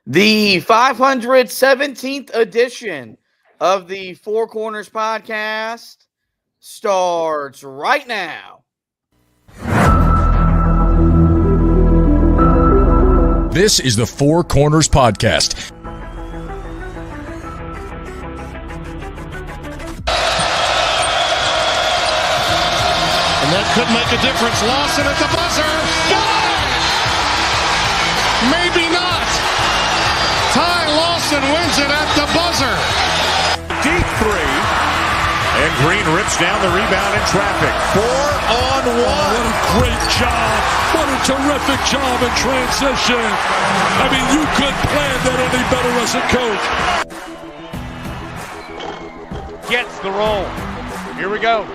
The 517th edition of the Four Corners podcast starts right now. This is the Four Corners podcast. And that could make a difference. Lawson at the buzzer. Got it! Maybe not. Ty Lawson wins it at the buzzer. Deep three. And Green rips down the rebound in traffic. 4-on-1. What a great job. What a terrific job in transition. I mean, you couldn't plan that any better as a coach. Gets the roll. Here we go.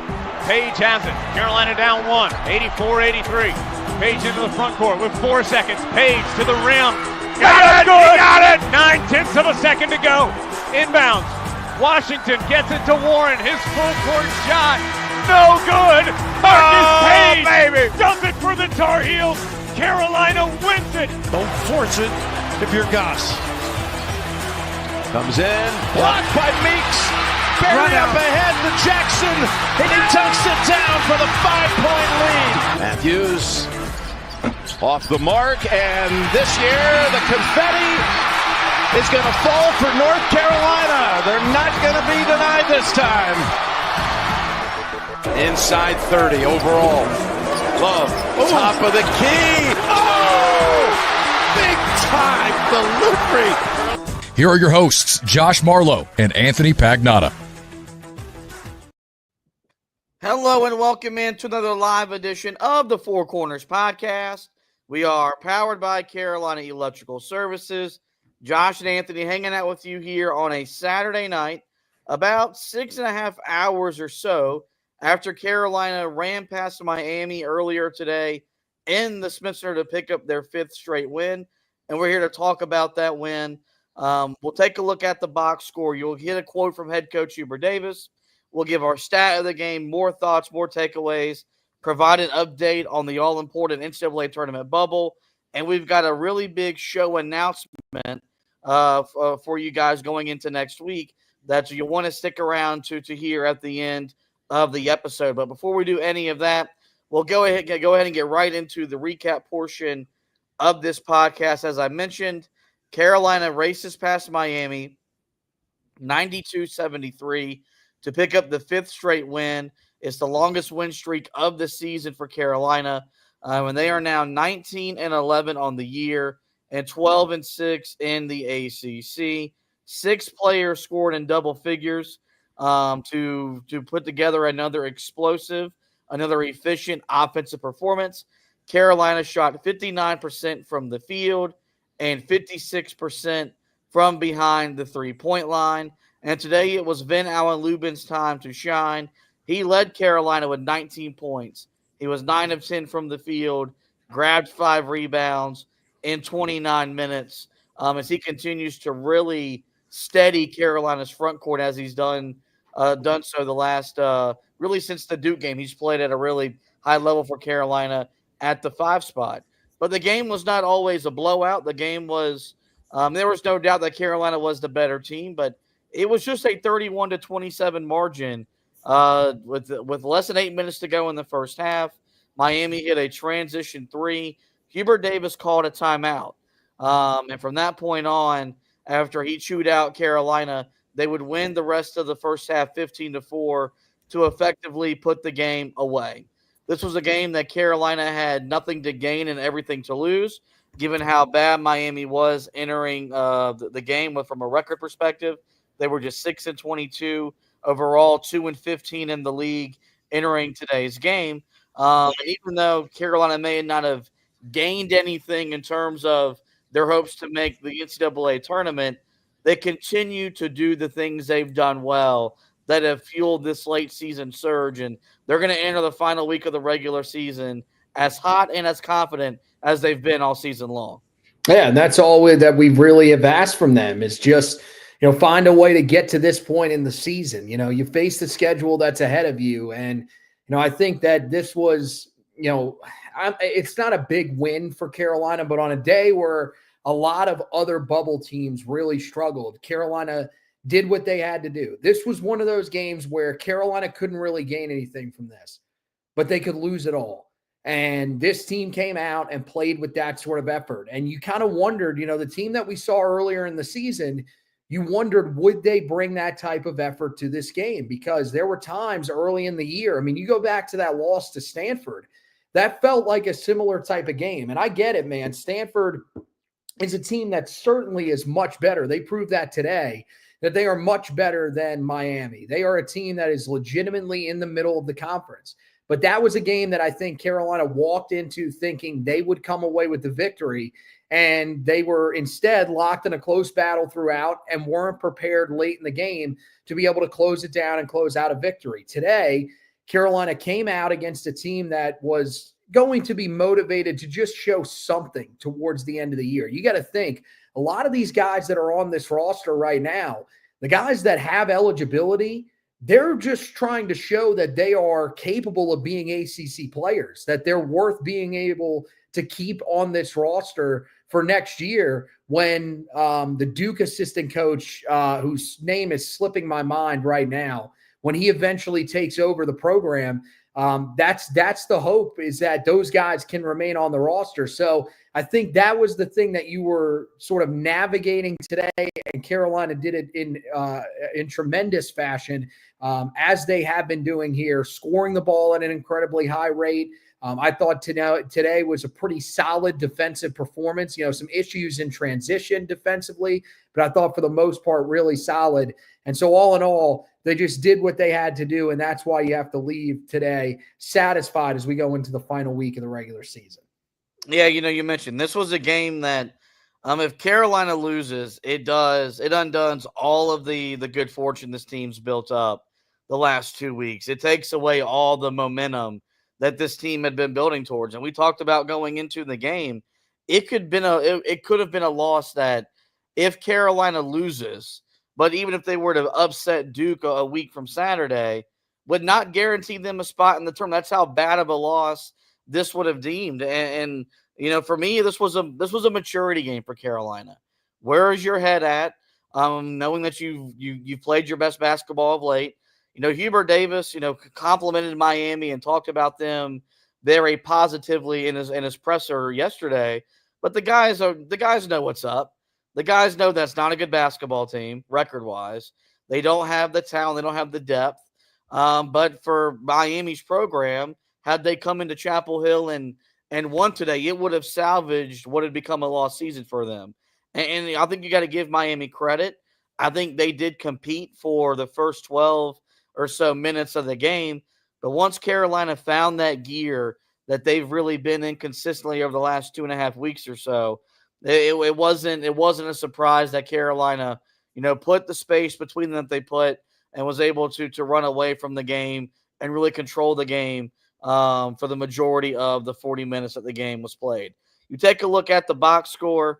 Page has it. Carolina down one. 84-83. Page into the front court with 4 seconds. Page to the rim. Got it! Got it! 9/10 of a second to go. Inbounds. Washington gets it to Warren. His full court shot. No good. Marcus Page baby. Does it for the Tar Heels. Carolina wins it. Don't force it if you're Goss. Comes in. Blocked by Meeks. Buried up ahead to Jackson. And he tucks it down for the 5-point lead. Matthews off the mark. And this year the confetti is going to fall for North Carolina. They're not going to be denied this time. Inside 30 overall. Love, top of the key. Oh! Big time delivery. Here are your hosts, Josh Marlowe and Anthony Pagnotta. Hello and welcome into another live edition of the Four Corners podcast. We are powered by Carolina Electrical Services. Josh and Anthony hanging out with you here on a Saturday night, about 6.5 hours or so after Carolina ran past Miami earlier today in the Smith Center to pick up their 5th straight win. And we're here to talk about that win. We'll take a look at the box score. You'll get a quote from head coach Hubert Davis. We'll give our stat of the game, more thoughts, more takeaways, provide an update on the all-important NCAA tournament bubble. And we've got a really big show announcement for you guys going into next week that you'll want to stick around to hear at the end of the episode. But before we do any of that, we'll go ahead and get right into the recap portion of this podcast. As I mentioned, Carolina races past Miami 92-73 to pick up the 5th straight win. It's the longest win streak of the season for Carolina, and they are now 19-11 on the year and 12-6 in the ACC. 6 players scored in double figures to put together another explosive, another efficient offensive performance. Carolina shot 59% from the field and 56% from behind the three-point line. And today it was Ven-Allen Lubin's time to shine. He led Carolina with 19 points. He was 9 of 10 from the field, grabbed 5 rebounds in 29 minutes as he continues to really steady Carolina's front court as he's done so the last really since the Duke game. He's played at a really high level for Carolina at the 5 spot. But the game was not always a blowout. The game was there was no doubt that Carolina was the better team, but it was just a 31-27 margin with less than 8 minutes to go in the first half. Miami hit a transition 3. Hubert Davis called a timeout. And from that point on, after he chewed out Carolina, they would win the rest of the first half 15-4 to effectively put the game away. This was a game that Carolina had nothing to gain and everything to lose, given how bad Miami was entering the game from a record perspective. They were just 6-22 overall, 2-15 in the league entering today's game. And even though Carolina may not have gained anything in terms of their hopes to make the NCAA tournament, they continue to do the things they've done well that have fueled this late season surge. And they're going to enter the final week of the regular season as hot and as confident as they've been all season long. Yeah, and that's all that we really have asked from them is just, find a way to get to this point in the season. You face the schedule that's ahead of you. And, I think that this was, it's not a big win for Carolina, but on a day where a lot of other bubble teams really struggled. Carolina did what they had to do. This was one of those games where Carolina couldn't really gain anything from this, but they could lose it all. And this team came out and played with that sort of effort. And you kind of wondered, the team that we saw earlier in the season, you wondered, would they bring that type of effort to this game? Because there were times early in the year, I mean, you go back to that loss to Stanford, that felt like a similar type of game. And I get it, man. Stanford is a team that certainly is much better. They proved that today, that they are much better than Miami. They are a team that is legitimately in the middle of the conference. But that was a game that I think Carolina walked into thinking they would come away with the victory, and they were instead locked in a close battle throughout and weren't prepared late in the game to be able to close it down and close out a victory. Today, Carolina came out against a team that was going to be motivated to just show something towards the end of the year. You got to think, a lot of these guys that are on this roster right now, the guys that have eligibility, they're just trying to show that they are capable of being ACC players, that they're worth being able to keep on this roster for next year when the Duke assistant coach, whose name is slipping my mind right now, when he eventually takes over the program, that's the hope, is that those guys can remain on the roster. So I think that was the thing that you were sort of navigating today, and Carolina did it in tremendous fashion, as they have been doing here, scoring the ball at an incredibly high rate. I thought today was a pretty solid defensive performance. Some issues in transition defensively, but I thought for the most part really solid. And so all in all, they just did what they had to do, and that's why you have to leave today satisfied as we go into the final week of the regular season. Yeah, you mentioned this was a game that if Carolina loses, it undoes all of the good fortune this team's built up the last 2 weeks. It takes away all the momentum that this team had been building towards. And we talked about going into the game, it could have been a loss that if Carolina loses, but even if they were to upset Duke a week from Saturday, would not guarantee them a spot in the tournament. That's how bad of a loss this would have deemed. And for me, this was a maturity game for Carolina. Where is your head at? Knowing that you've played your best basketball of late. Hubert Davis, complimented Miami and talked about them very positively in his presser yesterday. But the guys know what's up. The guys know that's not a good basketball team, record-wise. They don't have the talent. They don't have the depth. But for Miami's program, had they come into Chapel Hill and won today, it would have salvaged what had become a lost season for them. And I think you got to give Miami credit. I think they did compete for the first 12 or so minutes of the game. But once Carolina found that gear that they've really been in consistently over the last 2.5 weeks or so, it wasn't a surprise that Carolina, put the space between them that they put and was able to run away from the game and really control the game for the majority of the 40 minutes that the game was played. You take a look at the box score,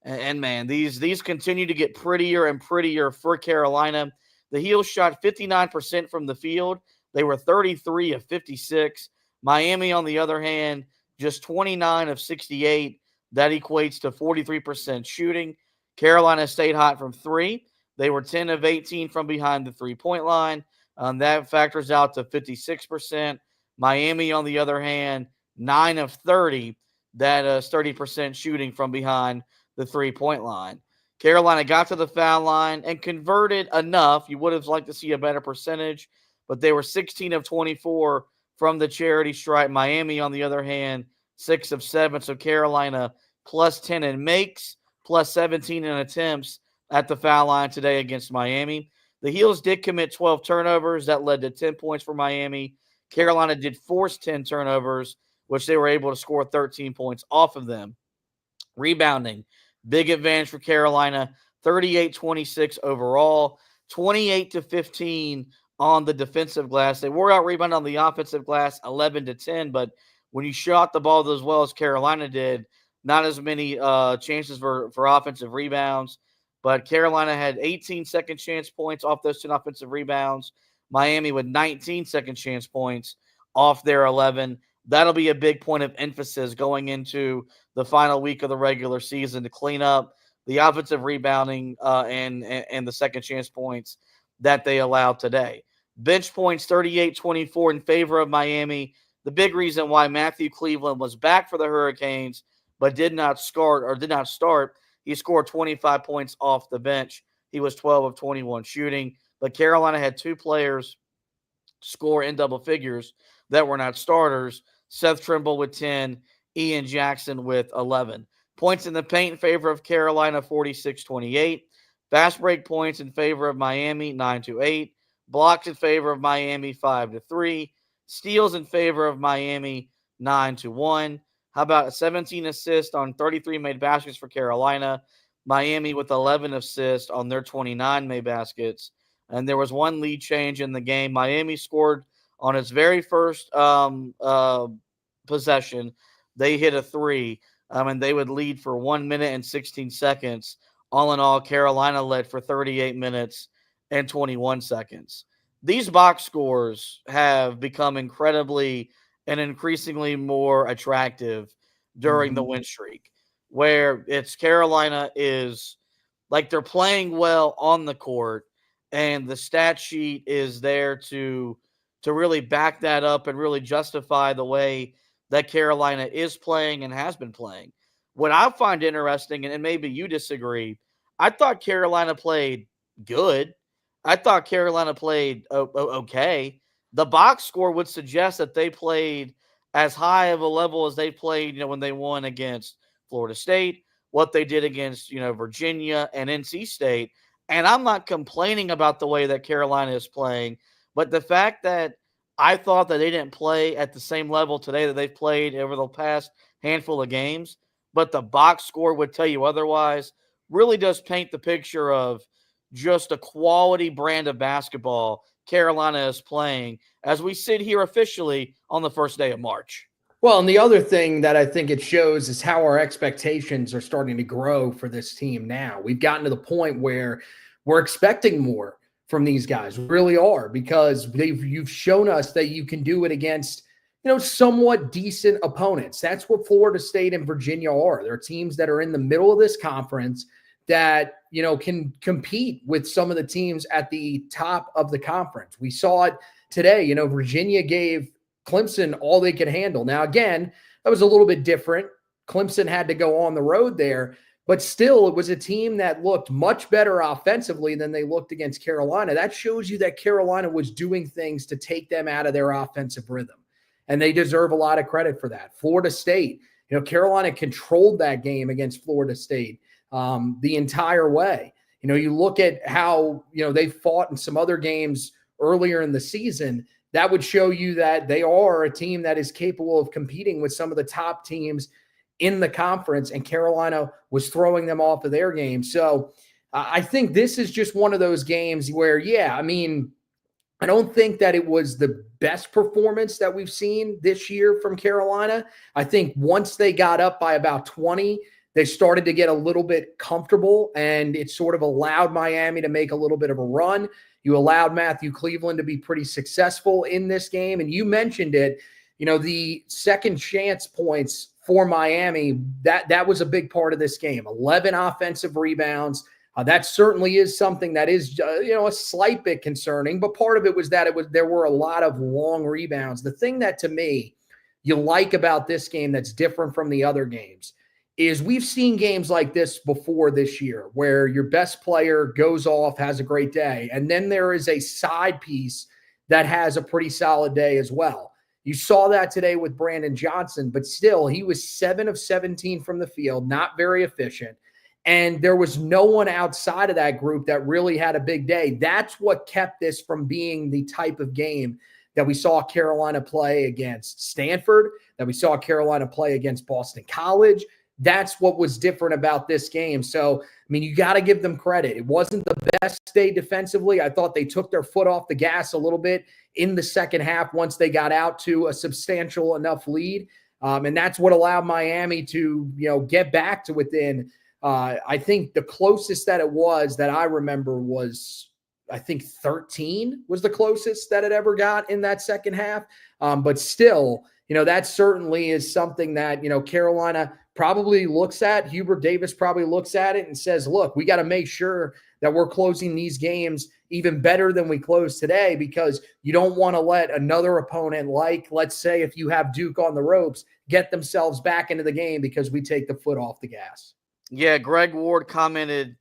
and man, these continue to get prettier and prettier for Carolina. The Heels shot 59% from the field. They were 33 of 56. Miami, on the other hand, just 29 of 68. That equates to 43% shooting. Carolina stayed hot from three. They were 10 of 18 from behind the three-point line. That factors out to 56%. Miami, on the other hand, 9 of 30. That is 30% shooting from behind the three-point line. Carolina got to the foul line and converted enough. You would have liked to see a better percentage, but they were 16 of 24 from the charity stripe. Miami, on the other hand, 6 of 7. So Carolina plus 10 in makes, plus 17 in attempts at the foul line today against Miami. The Heels did commit 12 turnovers. That led to 10 points for Miami. Carolina did force 10 turnovers, which they were able to score 13 points off of them. Rebounding, big advantage for Carolina, 38-26 overall, 28-15 on the defensive glass. They were out-rebounded on the offensive glass, 11-10, but when you shot the ball as well as Carolina did, not as many chances for offensive rebounds. But Carolina had 18 second chance points off those 10 offensive rebounds. Miami with 19 second chance points off their 11 that'll be a big point of emphasis going into the final week of the regular season to clean up the offensive rebounding and the second chance points that they allowed today. Bench points 38-24 in favor of Miami. The big reason why Matthew Cleveland was back for the Hurricanes but did not start, he scored 25 points off the bench. He was 12 of 21 shooting, but Carolina had two players score in double figures that were not starters. Seth Trimble with 10, Ian Jackson with 11. Points in the paint in favor of Carolina, 46-28. Fast break points in favor of Miami, 9-8. Blocks in favor of Miami, 5-3. Steals in favor of Miami, 9-1. How about 17 assists on 33 made baskets for Carolina? Miami with 11 assists on their 29 made baskets. And there was one lead change in the game. Miami scored on its very first possession. They hit a three, and they would lead for 1 minute and 16 seconds. All in all, Carolina led for 38 minutes and 21 seconds. These box scores have become incredibly and increasingly more attractive during the win streak, where it's Carolina is like they're playing well on the court, and the stat sheet is there to really back that up and really justify the way that Carolina is playing and has been playing. What I find interesting, and maybe you disagree, I thought Carolina played good. I thought Carolina played okay. The box score would suggest that they played as high of a level as they played, when they won against Florida State, what they did against, Virginia and NC State. And I'm not complaining about the way that Carolina is playing, but the fact that I thought that they didn't play at the same level today that they've played over the past handful of games, but the box score would tell you otherwise, really does paint the picture of just a quality brand of basketball Carolina is playing as we sit here officially on the first day of March. Well, and the other thing that I think it shows is how our expectations are starting to grow for this team now. We've gotten to the point where we're expecting more from these guys. We really are, because you've shown us that you can do it against, somewhat decent opponents. That's what Florida State and Virginia are. They're teams that are in the middle of this conference that, can compete with some of the teams at the top of the conference. We saw it today. Virginia gave Clemson all they could handle. Now, again, that was a little bit different. Clemson had to go on the road there, but still it was a team that looked much better offensively than they looked against Carolina. That shows you that Carolina was doing things to take them out of their offensive rhythm, and they deserve a lot of credit for that. Florida State, Carolina controlled that game against Florida State the entire way. You look at how, they fought in some other games earlier in the season. That would show you that they are a team that is capable of competing with some of the top teams in the conference, and Carolina was throwing them off of their game. So I think this is just one of those games where, I don't think that it was the best performance that we've seen this year from Carolina. I think once they got up by about 20, they started to get a little bit comfortable, and it sort of allowed Miami to make a little bit of a run. You allowed Matthew Cleveland to be pretty successful in this game. And you mentioned it, the second chance points for Miami, that was a big part of this game. 11 offensive rebounds. That certainly is something that is, a slight bit concerning, but part of it was that there were a lot of long rebounds. The thing that to me you like about this game that's different from the other games is we've seen games like this before this year where your best player goes off, has a great day, and then there is a side piece that has a pretty solid day as well. You saw that today with Brandon Johnson, but still, he was 7 of 17 from the field, not very efficient, and there was no one outside of that group that really had a big day. That's what kept this from being the type of game that we saw Carolina play against Stanford, that we saw Carolina play against Boston College. That's what was different about this game. So, you got to give them credit. It wasn't the best day defensively. I thought they took their foot off the gas a little bit in the second half once they got out to a substantial enough lead. And that's what allowed Miami to, get back to within, I think the closest that it was that I remember was, 13 was the closest that it ever got in that second half. But still, that certainly is something that, Carolina probably looks at. Hubert Davis probably looks at it and says, look, we got to make sure that we're closing these games even better than we closed today, because you don't want to let another opponent, like, let's say, if you have Duke on the ropes, get themselves back into the game because we take the foot off the gas. Yeah, Greg Ward commented,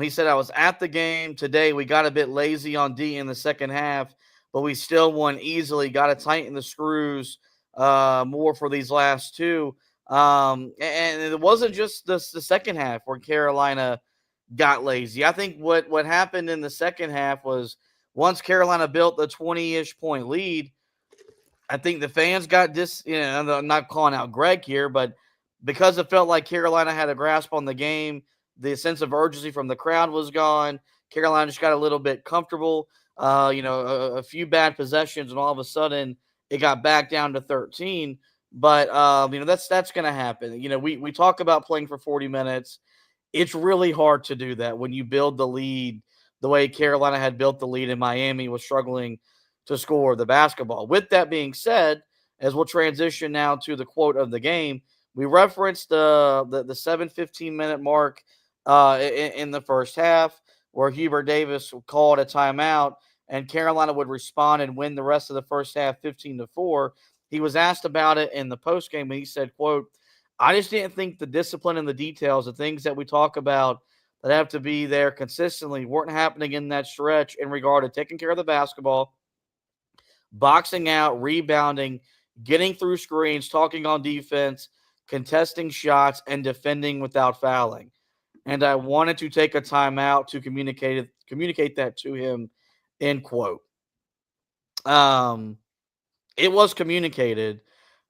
he said, I was at the game today. We got a bit lazy on D in the second half, but we still won easily. Got to tighten the screws more for these last two. And it wasn't just the second half where Carolina got lazy. I think what happened in the second half was once Carolina built the 20-ish point lead, I think the fans got I'm not calling out Greg here, but because it felt like Carolina had a grasp on the game, the sense of urgency from the crowd was gone. Carolina just got a little bit comfortable, a few bad possessions, and all of a sudden it got back down to 13. But, that's going to happen. We talk about playing for 40 minutes. It's really hard to do that when you build the lead the way Carolina had built the lead and Miami was struggling to score the basketball. With that being said, as we'll transition now to the quote of the game, we referenced the 7-15-minute mark in the first half where Hubert Davis called a timeout and Carolina would respond and win the rest of the first half 15-4. He was asked about it in the postgame, and he said, quote, I just didn't think the discipline and the details, the things that we talk about that have to be there consistently, weren't happening in that stretch in regard to taking care of the basketball, boxing out, rebounding, getting through screens, talking on defense, contesting shots, and defending without fouling. And I wanted to take a timeout to communicate that to him, end quote. It was communicated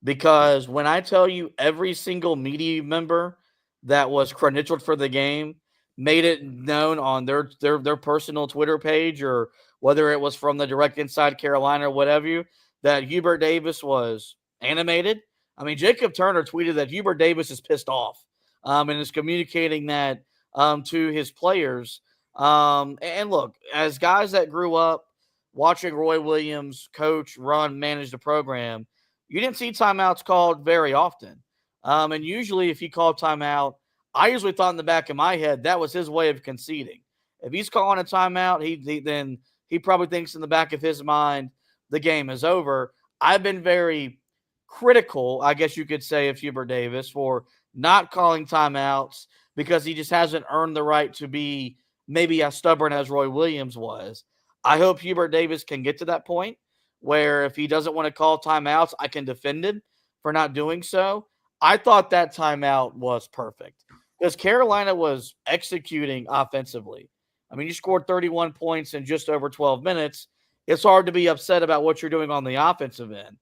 because when I tell you every single media member that was credentialed for the game made it known on their personal Twitter page, or whether it was from the Direct Inside Carolina or whatever, that Hubert Davis was animated. I mean, Jacob Turner tweeted that Hubert Davis is pissed off and is communicating that to his players. And look, as guys that grew up watching Roy Williams coach, run, manage the program, you didn't see timeouts called very often. And usually if he called timeout, I usually thought in the back of my head that was his way of conceding. If he's calling a timeout, then he probably thinks in the back of his mind the game is over. I've been very critical, I guess you could say, of Hubert Davis for not calling timeouts because he just hasn't earned the right to be maybe as stubborn as Roy Williams was. I hope Hubert Davis can get to that point where if he doesn't want to call timeouts, I can defend him for not doing so. I thought that timeout was perfect because Carolina was executing offensively. I mean, you scored 31 points in just over 12 minutes. It's hard to be upset about what you're doing on the offensive end.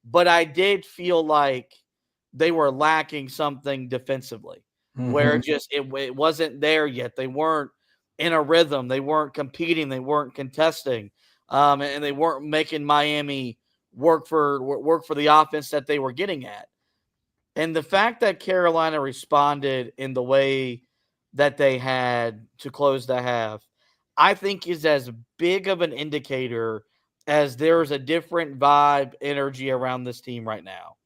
But I did feel like they were lacking something defensively where it wasn't there yet. They weren't in a rhythm. They weren't competing. They weren't contesting. And they weren't making Miami work for the offense that they were getting at. And the fact that Carolina responded in the way that they had to close the half, I think is as big of an indicator as there's a different vibe, energy around this team right now.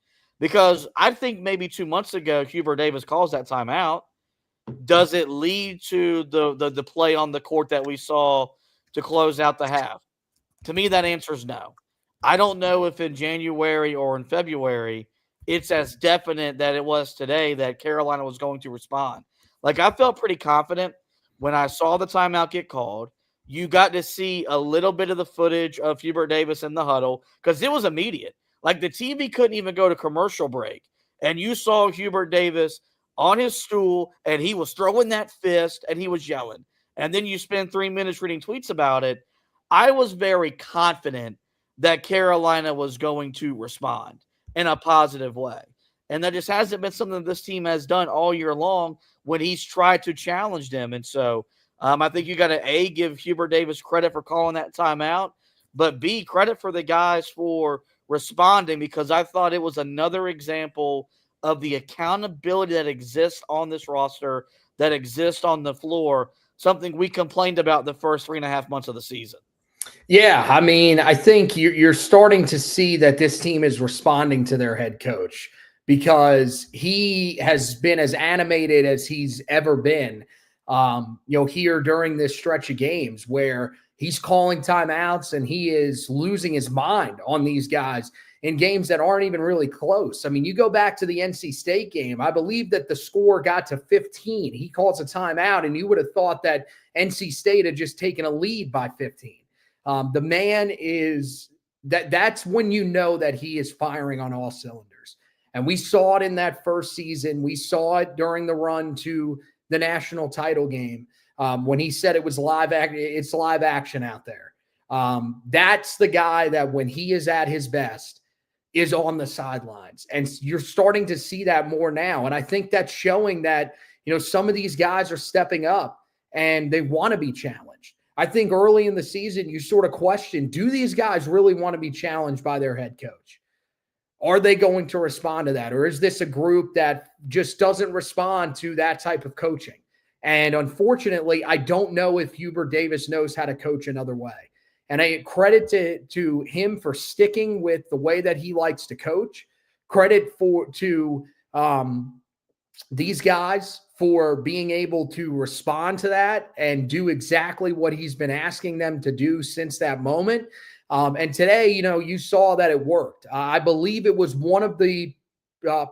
Because I think maybe 2 months ago, Hubert Davis calls that timeout. Does it lead to the play on the court that we saw to close out the half? To me, that answer is no. I don't know if in January or in February it's as definite that it was today that Carolina was going to respond. Like, I felt pretty confident when I saw the timeout get called. You got to see a little bit of the footage of Hubert Davis in the huddle because it was immediate. Like, the TV couldn't even go to commercial break. And you saw Hubert Davis on his stool, and he was throwing that fist, and he was yelling. And then you spend 3 minutes reading tweets about it. I was very confident that Carolina was going to respond in a positive way. And that just hasn't been something this team has done all year long when he's tried to challenge them. And so I think you got to, A, give Hubert Davis credit for calling that timeout, but B, credit for the guys for responding, because I thought it was another example of the accountability that exists on this roster, that exists on the floor, something we complained about the first 3.5 months of the season. Yeah, I mean, I think you're starting to see that this team is responding to their head coach because he has been as animated as he's ever been. Here during this stretch of games where he's calling timeouts and he is losing his mind on these guys in games that aren't even really close. I mean, you go back to the NC State game, I believe that the score got to 15. He calls a timeout, and you would have thought that NC State had just taken a lead by 15. The man is that's when you know that he is firing on all cylinders. And we saw it in that first season. We saw it during the run to the national title game when he said it was it's live action out there. That's the guy that when he is at his best is on the sidelines. And you're starting to see that more now. And I think that's showing that, some of these guys are stepping up and they want to be challenged. I think early in the season, you sort of question, do these guys really want to be challenged by their head coach? Are they going to respond to that? Or is this a group that just doesn't respond to that type of coaching? And unfortunately, I don't know if Hubert Davis knows how to coach another way. And I credit to him for sticking with the way that he likes to coach. Credit to these guys for being able to respond to that and do exactly what he's been asking them to do since that moment. And today, you saw that it worked. I believe it was one of the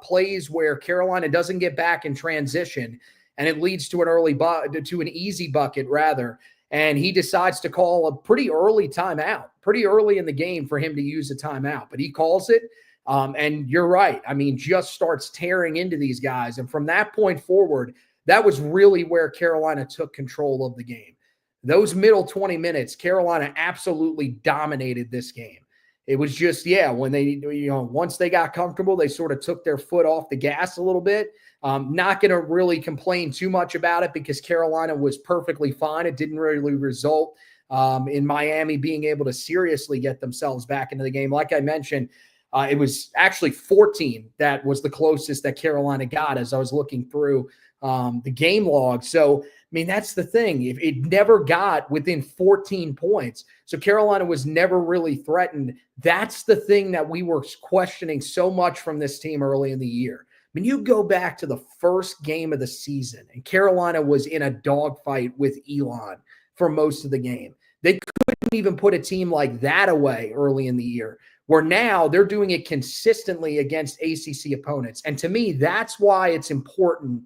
plays where Carolina doesn't get back in transition, and it leads to an easy bucket rather. And he decides to call a pretty early timeout, pretty early in the game for him to use a timeout, but he calls it. And you're right. I mean, just starts tearing into these guys. And from that point forward, that was really where Carolina took control of the game. Those middle 20 minutes, Carolina absolutely dominated this game. It was just, when they, once they got comfortable, they sort of took their foot off the gas a little bit. Not going to really complain too much about it because Carolina was perfectly fine. It didn't really result in Miami being able to seriously get themselves back into the game. Like I mentioned, it was actually 14 that was the closest that Carolina got as I was looking through the game log. So, I mean, that's the thing. It never got within 14 points. So Carolina was never really threatened. That's the thing that we were questioning so much from this team early in the year. I mean, you go back to the first game of the season, and Carolina was in a dogfight with Elon for most of the game. They couldn't even put a team like that away early in the year, where now they're doing it consistently against ACC opponents. And to me, that's why it's important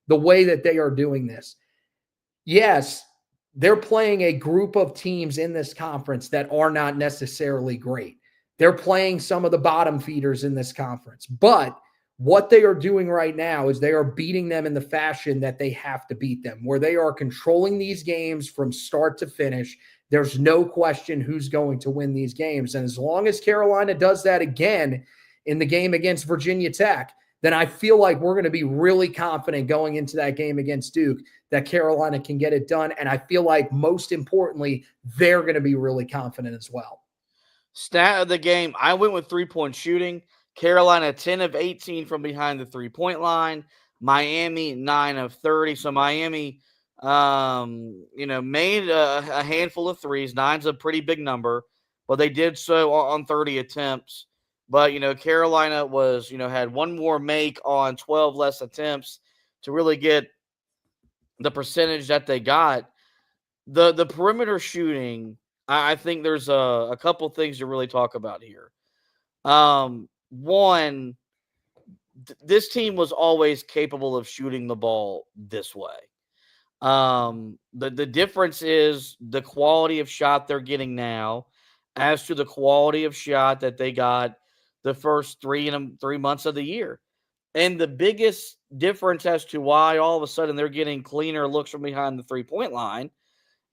the way that they are doing this. Yes, they're playing a group of teams in this conference that are not necessarily great. They're playing some of the bottom feeders in this conference. But what they are doing right now is they are beating them in the fashion that they have to beat them, where they are controlling these games from start to finish. There's no question who's going to win these games. And as long as Carolina does that again in the game against Virginia Tech, then I feel like we're going to be really confident going into that game against Duke that Carolina can get it done. And I feel like most importantly, they're going to be really confident as well. Stat of the game, I went with 3-point shooting. Carolina 10 of 18 from behind the 3-point line. Miami 9 of 30. So Miami, made a handful of threes. 9's a pretty big number, but they did so on 30 attempts. But, Carolina was, had one more make on 12 less attempts to really get the percentage that they got. The perimeter shooting, I think there's a couple things to really talk about here. One, this team was always capable of shooting the ball this way. The difference is the quality of shot they're getting now as to the quality of shot that they got the first 3 months of the year. And the biggest difference as to why all of a sudden they're getting cleaner looks from behind the 3-point line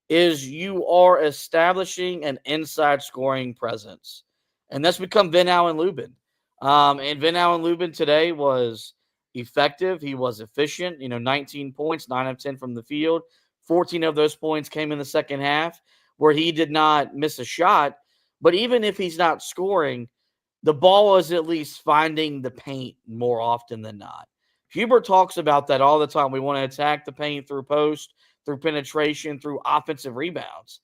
is you are establishing an inside scoring presence. And that's become Ven-Allen Lubin. And Ven-Allen Lubin today was effective. He was efficient, 19 points, 9 of 10 from the field. 14 of those points came in the second half where he did not miss a shot. But even if he's not scoring, the ball is at least finding the paint more often than not. Hubert talks about that all the time. We want to attack the paint through post, through penetration, through offensive rebounds.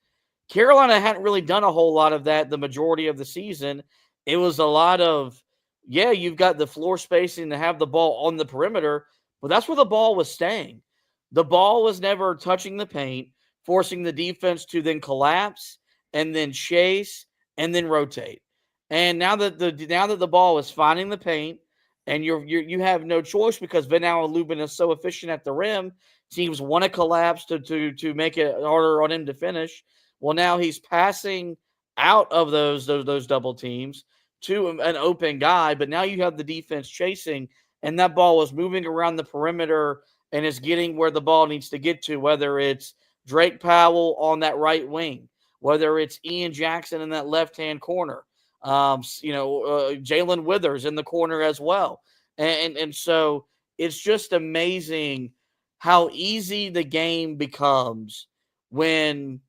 Carolina hadn't really done a whole lot of that the majority of the season. It was a lot of, yeah, you've got the floor spacing to have the ball on the perimeter, but that's where the ball was staying. The ball was never touching the paint, forcing the defense to then collapse and then chase and then rotate. And now that the ball is finding the paint, and you have no choice because Ven-Allen Lubin is so efficient at the rim, teams want to collapse to make it harder on him to finish. Well, now he's passing out of those double teams to an open guy, but now you have the defense chasing, and that ball is moving around the perimeter and is getting where the ball needs to get to, whether it's Drake Powell on that right wing, whether it's Ian Jackson in that left-hand corner, Jae'Lyn Withers in the corner as well. And so it's just amazing how easy the game becomes when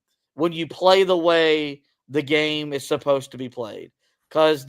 you play the way the game is supposed to be played. Because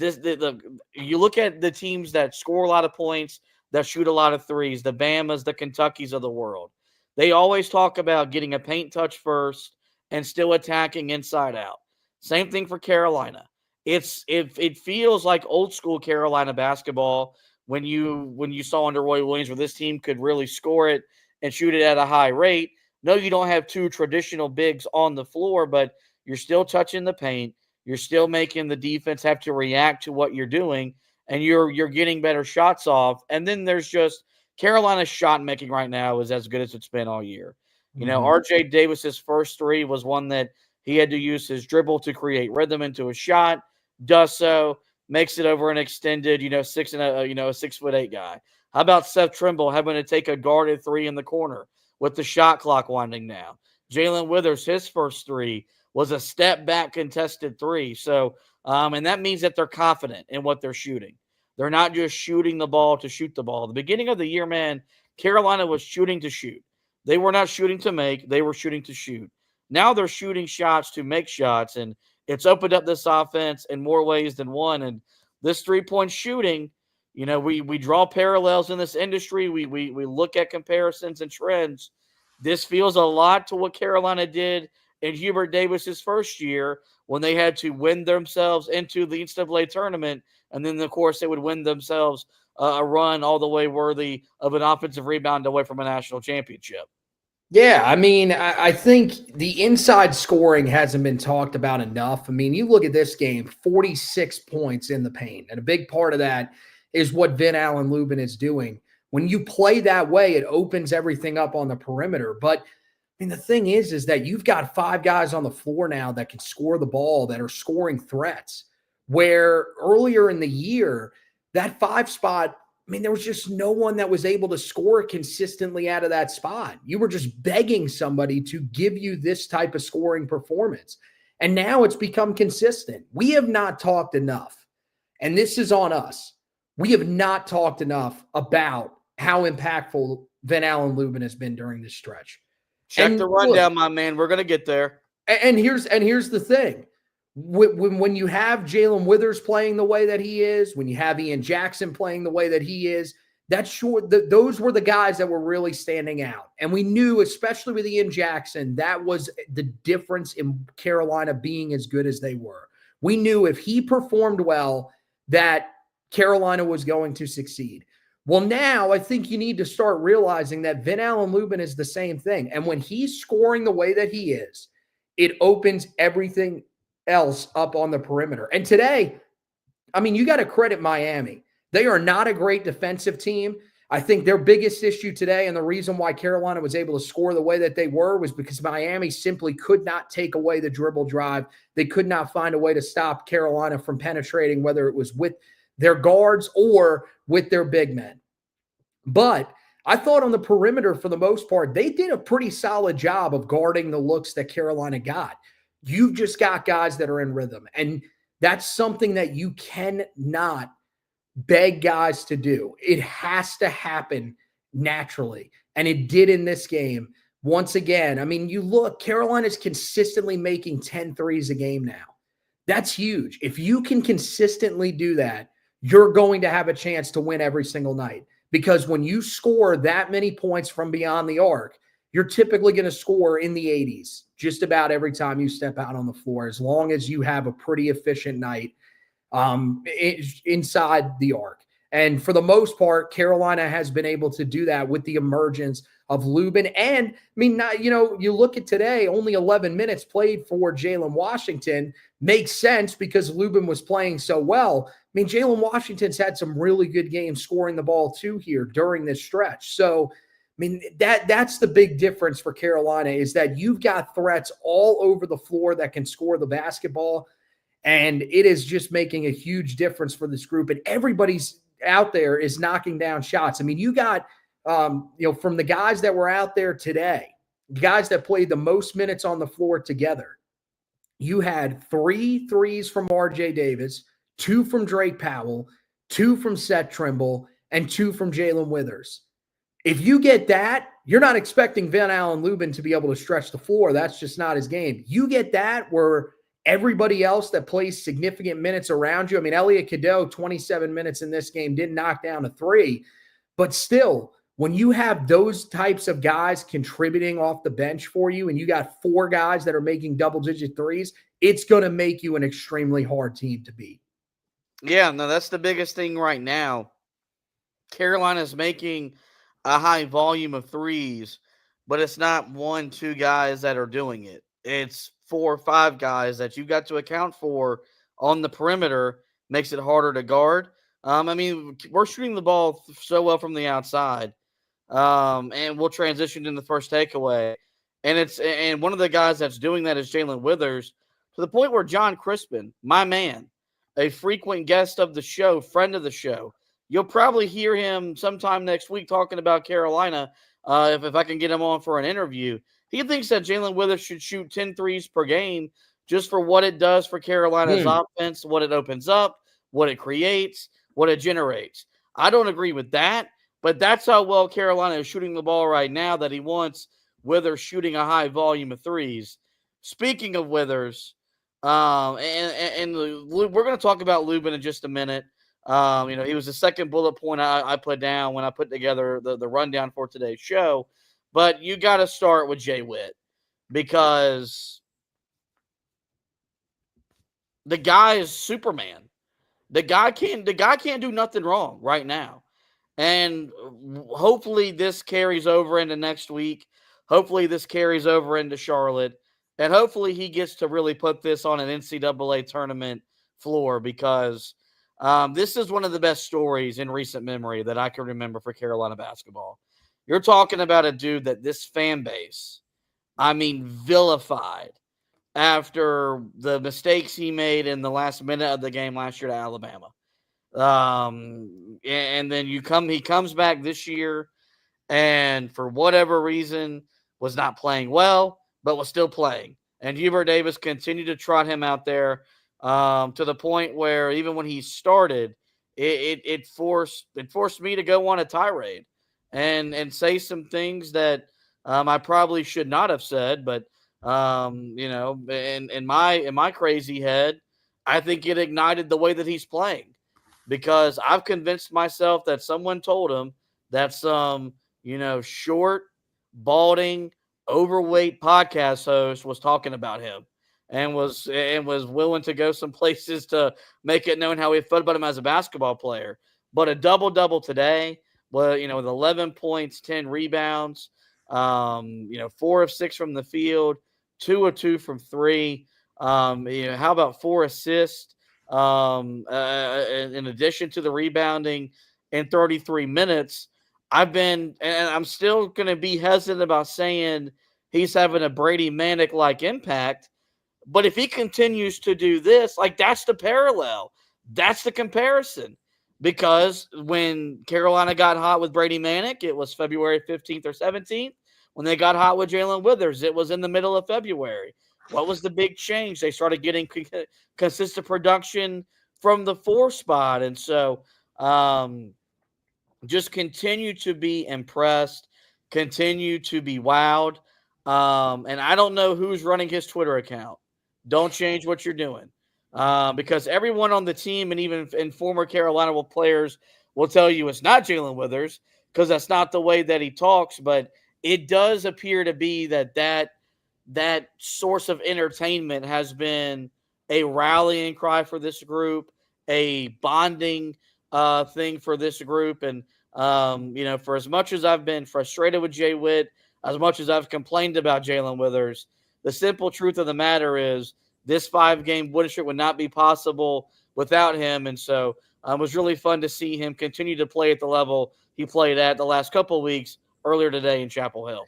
you look at the teams that score a lot of points, that shoot a lot of threes, the Bamas, the Kentuckys of the world. They always talk about getting a paint touch first and still attacking inside out. Same thing for Carolina. It feels like old school Carolina basketball when you saw under Roy Williams where this team could really score it and shoot it at a high rate. No, you don't have two traditional bigs on the floor, but you're still touching the paint. You're still making the defense have to react to what you're doing, and you're getting better shots off. And then there's just Carolina's shot making right now is as good as it's been all year. You know, R.J. Davis's first three was one that he had to use his dribble to create rhythm into a shot. Does so, makes it over an extended, 6'8" guy. How about Seth Trimble having to take a guarded three in the corner with the shot clock winding down? Jae'Lyn Withers, his first three was a step back contested three. So, and that means that they're confident in what they're shooting. They're not just shooting the ball to shoot the ball. At the beginning of the year, man, Carolina was shooting to shoot. They were not shooting to make. They were shooting to shoot. Now they're shooting shots to make shots, and it's opened up this offense in more ways than one. And this three-point shooting, we draw parallels in this industry. We look at comparisons and trends. This feels a lot to what Carolina did in Hubert Davis's first year when they had to win themselves into the NCAA tournament, and then, of course, they would win themselves a run all the way worthy of an offensive rebound away from a national championship. Yeah, I mean, I think the inside scoring hasn't been talked about enough. I mean, you look at this game, 46 points in the paint, and a big part of that is what Ven-Allen Lubin is doing. When you play that way, it opens everything up on the perimeter. But, I mean, the thing is that you've got five guys on the floor now that can score the ball, that are scoring threats, where earlier in the year, that five spot, I mean, there was just no one that was able to score consistently out of that spot. You were just begging somebody to give you this type of scoring performance. And now it's become consistent. We have not talked enough, and this is on us. We have not talked enough about how impactful Ven-Allen Lubin has been during this stretch. Check the rundown, my man. We're going to get there. And here's the thing. When you have Jae'Lyn Withers playing the way that he is, when you have Ian Jackson playing the way that he is, those were the guys that were really standing out. And we knew, especially with Ian Jackson, that was the difference in Carolina being as good as they were. We knew if he performed well, that Carolina was going to succeed. Well, now I think you need to start realizing that Ven-Allen Lubin is the same thing. And when he's scoring the way that he is, it opens everything else up on the perimeter. And today, I mean, you got to credit Miami. They are not a great defensive team. I think their biggest issue today, and the reason why Carolina was able to score the way that they were, was because Miami simply could not take away the dribble drive. They could not find a way to stop Carolina from penetrating, whether it was with their guards or with their big men. But I thought on the perimeter, for the most part, they did a pretty solid job of guarding the looks that Carolina got. You've just got guys that are in rhythm, and that's something that you cannot beg guys to do. It has to happen naturally, and it did in this game. Once again, I mean, you look, Carolina's consistently making 10 threes a game now. That's huge. If you can consistently do that, you're going to have a chance to win every single night, because when you score that many points from beyond the arc, you're typically going to score in the 80s just about every time you step out on the floor, as long as you have a pretty efficient night inside the arc. And for the most part, Carolina has been able to do that with the emergence of Lubin. And I mean, you look at today, only 11 minutes played for Jae'Lyn Washington. Makes sense because Lubin was playing so well. I mean, Jae'Lyn Washington's had some really good games scoring the ball too here during this stretch. So, I mean, that's the big difference for Carolina, is that you've got threats all over the floor that can score the basketball. And it is just making a huge difference for this group. And everybody's out there is knocking down shots. I mean, you got, from the guys that were out there today, guys that played the most minutes on the floor together, you had 3 threes from RJ Davis, 2 from Drake Powell, 2 from Seth Trimble, and 2 from Jae'Lyn Withers. If you get that, you're not expecting Ven-Allen Lubin to be able to stretch the floor. That's just not his game. You get that where everybody else that plays significant minutes around you. I mean, Elliot Cadeau, 27 minutes in this game, didn't knock down a 3. But still, when you have those types of guys contributing off the bench for you, and you got 4 guys that are making double-digit threes, it's going to make you an extremely hard team to beat. Yeah, no, that's the biggest thing right now. Carolina's making a high volume of threes, but it's not 1, 2 guys that are doing it. It's 4 or 5 guys that you got to account for on the perimeter. Makes it harder to guard. I mean, we're shooting the ball so well from the outside, and we'll transition in the first takeaway. And one of the guys that's doing that is Jae'Lyn Withers, to the point where John Crispin, my man, a frequent guest of the show, friend of the show, you'll probably hear him sometime next week talking about Carolina if I can get him on for an interview. He thinks that Jae'Lyn Withers should shoot 10 threes per game just for what it does for Carolina's offense, what it opens up, what it creates, what it generates. I don't agree with that, but that's how well Carolina is shooting the ball right now, that he wants Withers shooting a high volume of threes. Speaking of Withers, and we're going to talk about Lubin in just a minute. He was the second bullet point I put down when I put together the rundown for today's show. But you got to start with Jay Witt, because the guy is Superman. The guy can't do nothing wrong right now. And hopefully this carries over into next week. Hopefully this carries over into Charlotte. And hopefully he gets to really put this on an NCAA tournament floor, because this is one of the best stories in recent memory that I can remember for Carolina basketball. You're talking about a dude that this fan base, vilified after the mistakes he made in the last minute of the game last year to Alabama. And then he comes back this year, and for whatever reason was not playing well, but was still playing. And Hubert Davis continued to trot him out there to the point where even when he started, it forced me to go on a tirade and say some things that I probably should not have said. But in my crazy head, I think it ignited the way that he's playing, because I've convinced myself that someone told him that some short, balding, overweight podcast host was talking about him and was willing to go some places to make it known how he felt about him as a basketball player. But a double-double today, with 11 points, 10 rebounds, 4 of 6 from the field, 2 of 2 from 3. How about 4 assists in addition to the rebounding in 33 minutes? I'm still going to be hesitant about saying he's having a Brady Manic-like impact. But if he continues to do this, that's the parallel. That's the comparison. Because when Carolina got hot with Brady Manic, it was February 15th or 17th. When they got hot with Jae'Lyn Withers, it was in the middle of February. What was the big change? They started getting consistent production from the 4 spot. And so just continue to be impressed, continue to be wowed. And I don't know who's running his Twitter account. Don't change what you're doing. Because everyone on the team and even in former Carolina players will tell you it's not Jae'Lyn Withers, because that's not the way that he talks. But it does appear to be that source of entertainment has been a rallying cry for this group, a bonding thing for this group. And, for as much as I've been frustrated with Jay Witt, as much as I've complained about Jae'Lyn Withers, the simple truth of the matter is this 5-game win streak would not be possible without him. And so it was really fun to see him continue to play at the level he played at the last couple of weeks earlier today in Chapel Hill.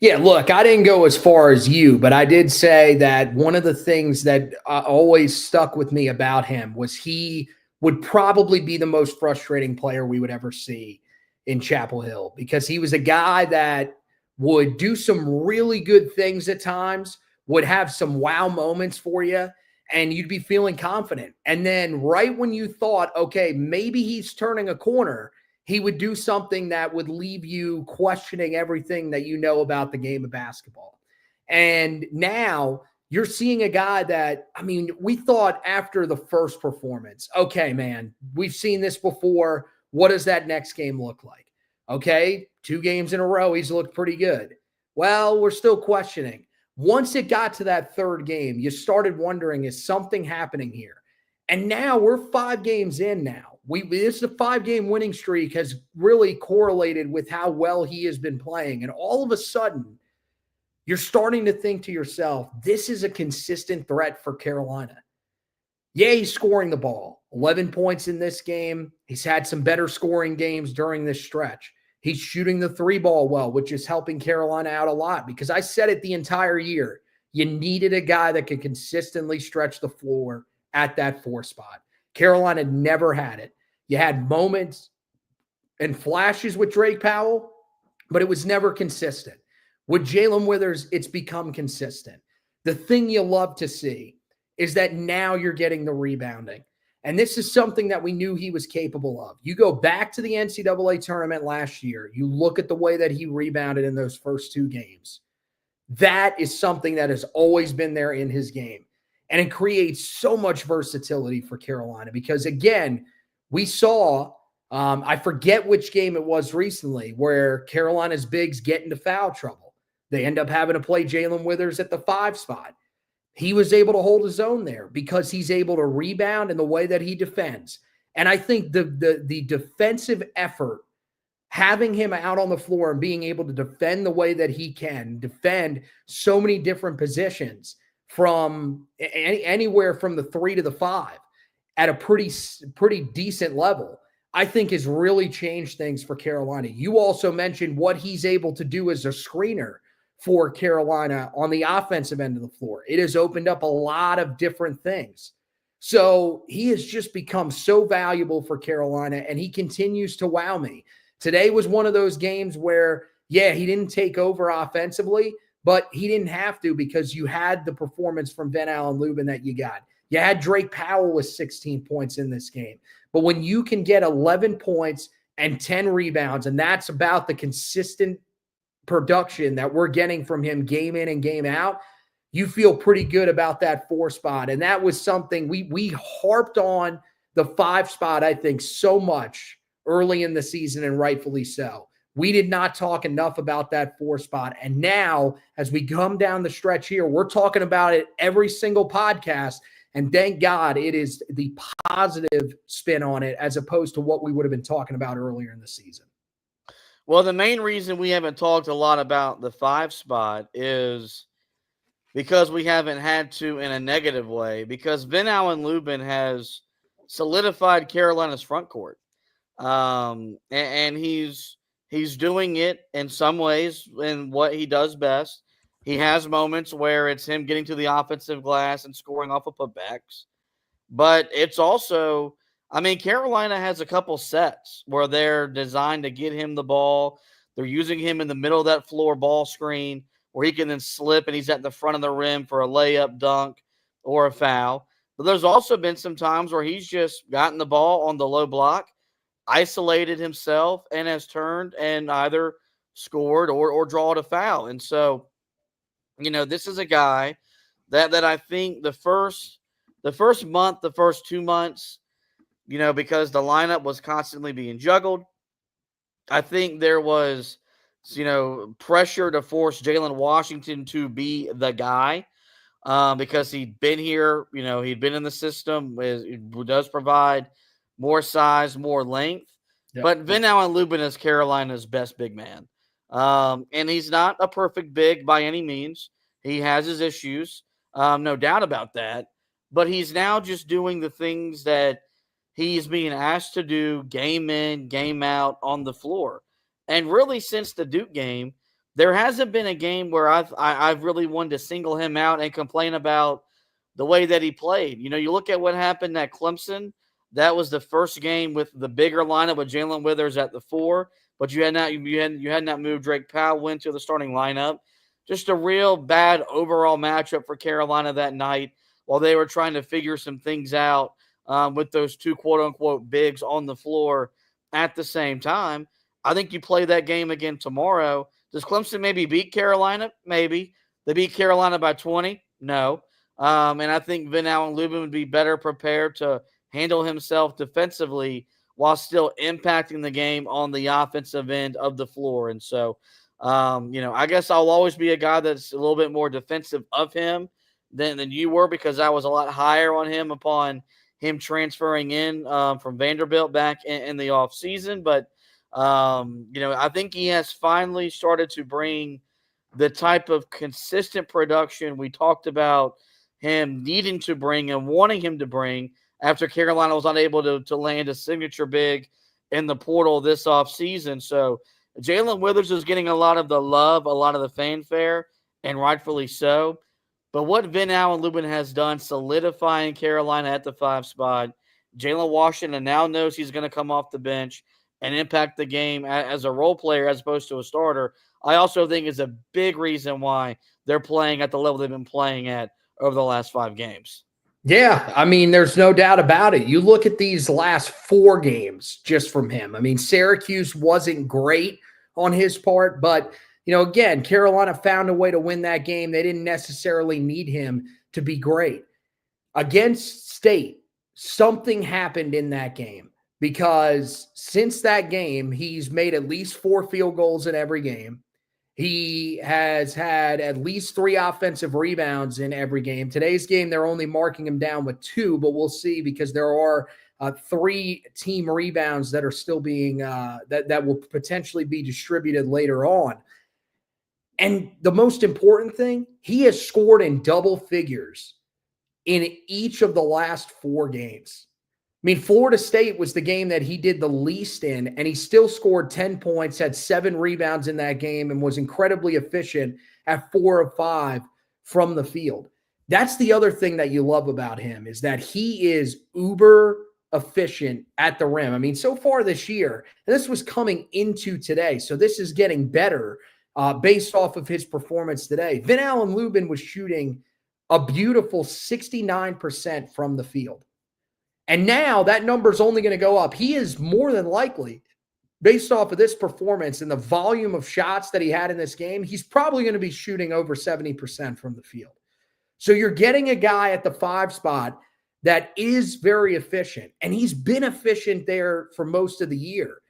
Yeah, look, I didn't go as far as you, but I did say that one of the things that always stuck with me about him was he would probably be the most frustrating player we would ever see in Chapel Hill, because he was a guy that would do some really good things at times, would have some wow moments for you, and you'd be feeling confident. And then right when you thought, okay, maybe he's turning a corner, he would do something that would leave you questioning everything that you know about the game of basketball. And now you're seeing a guy that, we thought after the first performance, okay, man, we've seen this before. What does that next game look like? Okay, 2 games in a row, he's looked pretty good. Well, we're still questioning. Once it got to that 3rd game, you started wondering, is something happening here? And now we're 5 games in now. This is a 5-game winning streak has really correlated with how well he has been playing. And all of a sudden, you're starting to think to yourself, this is a consistent threat for Carolina. Yeah, he's scoring the ball. 11 points in this game. He's had some better scoring games during this stretch. He's shooting the 3 ball well, which is helping Carolina out a lot, because I said it the entire year. You needed a guy that could consistently stretch the floor at that 4 spot. Carolina never had it. You had moments and flashes with Drake Powell, but it was never consistent. With Jae'Lyn Withers, it's become consistent. The thing you love to see is that now you're getting the rebounding. And this is something that we knew he was capable of. You go back to the NCAA tournament last year, you look at the way that he rebounded in those first 2 games. That is something that has always been there in his game. And it creates so much versatility for Carolina because, again, we saw, I forget which game it was recently, where Carolina's bigs get into foul trouble. They end up having to play Jae'Lyn Withers at the 5 spot. He was able to hold his own there because he's able to rebound in the way that he defends. And I think the defensive effort, having him out on the floor and being able to defend the way that he can, defend so many different positions from anywhere from the 3 to the 5 at a pretty decent level, I think has really changed things for Carolina. You also mentioned what he's able to do as a screener for Carolina on the offensive end of the floor. It has opened up a lot of different things. So he has just become so valuable for Carolina, and he continues to wow me. Today was one of those games where, yeah, he didn't take over offensively, but he didn't have to because you had the performance from Ven-Allen Lubin that you got. You had Drake Powell with 16 points in this game. But when you can get 11 points and 10 rebounds, and that's about the consistent production that we're getting from him game in and game out, you feel pretty good about that 4 spot. And that was something we harped on the 5 spot, I think, so much early in the season, and rightfully so. We did not talk enough about that 4 spot. And now, as we come down the stretch here, we're talking about it every single podcast. And thank God it is the positive spin on it as opposed to what we would have been talking about earlier in the season. Well, the main reason we haven't talked a lot about the 5 spot is because we haven't had to in a negative way, because Ven-Allen Lubin has solidified Carolina's front court. And he's doing it in some ways in what he does best. He has moments where it's him getting to the offensive glass and scoring off of putbacks. But it's also, Carolina has a couple sets where they're designed to get him the ball. They're using him in the middle of that floor ball screen where he can then slip and he's at the front of the rim for a layup, dunk, or a foul. But there's also been some times where he's just gotten the ball on the low block, isolated himself, and has turned and either scored or drawn a foul. And so, this is a guy that I think the first month, the first 2 months, because the lineup was constantly being juggled, I think there was pressure to force Jalen Washington to be the guy because he'd been here, he'd been in the system, it does provide more size, more length. Yep. But Ven-Allen Lubin is Carolina's best big man. And he's not a perfect big by any means. He has his issues, no doubt about that. But he's now just doing the things that he's being asked to do game in, game out on the floor. And really, since the Duke game, there hasn't been a game where I've really wanted to single him out and complain about the way that he played. You look at what happened at Clemson. That was the first game with the bigger lineup with Jae'Lyn Withers at the 4, but you had not moved Drake Powell into the starting lineup. Just a real bad overall matchup for Carolina that night while they were trying to figure some things out with those two quote-unquote bigs on the floor at the same time. I think you play that game again tomorrow. Does Clemson maybe beat Carolina? Maybe. They beat Carolina by 20? No. And I think Ven-Allen Lubin would be better prepared to handle himself defensively while still impacting the game on the offensive end of the floor. And so, I guess I'll always be a guy that's a little bit more defensive of him than you were because I was a lot higher on him upon him transferring in from Vanderbilt back in the offseason. But, I think he has finally started to bring the type of consistent production we talked about him needing to bring and wanting him to bring after Carolina was unable to land a signature big in the portal this offseason. So Jae'Lyn Withers is getting a lot of the love, a lot of the fanfare, and rightfully so. But what Ven-Allen Lubin has done solidifying Carolina at the 5 spot, Jalen Washington now knows he's going to come off the bench and impact the game as a role player as opposed to a starter, I also think is a big reason why they're playing at the level they've been playing at over the last 5 games. Yeah, I mean, there's no doubt about it. You look at these last 4 games just from him. I mean, Syracuse wasn't great on his part, but, again, Carolina found a way to win that game. They didn't necessarily need him to be great. Against State, something happened in that game because since that game, he's made at least 4 field goals in every game. He has had at least 3 offensive rebounds in every game. Today's game, they're only marking him down with 2, but we'll see because there are 3 team rebounds that are still being that will potentially be distributed later on. And the most important thing, he has scored in double figures in each of the last 4 games. I mean, Florida State was the game that he did the least in, and he still scored 10 points, had 7 rebounds in that game, and was incredibly efficient at 4 of 5 from the field. That's the other thing that you love about him is that he is uber efficient at the rim. I mean, so far this year, and this was coming into today, so this is getting better based off of his performance today. Ven-Allen Lubin was shooting a beautiful 69% from the field. And now that number is only going to go up. He is more than likely, based off of this performance and the volume of shots that he had in this game, he's probably going to be shooting over 70% from the field. So you're getting a guy at the 5 spot that is very efficient, and he's been efficient there for most of the year.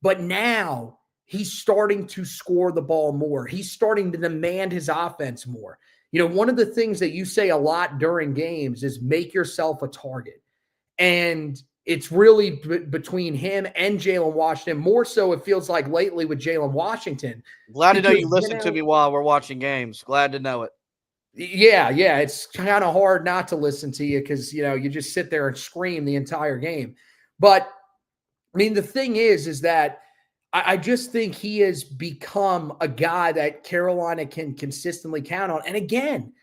But now he's starting to score the ball more. He's starting to demand his offense more. One of the things that you say a lot during games is make yourself a target. And it's really between him and Jalen Washington. More so, it feels like lately with Jalen Washington. Glad to know you listen to me while we're watching games. Glad to know it. Yeah. It's kind of hard not to listen to you because, you just sit there and scream the entire game. But, I mean, the thing is that I just think he has become a guy that Carolina can consistently count on. And again,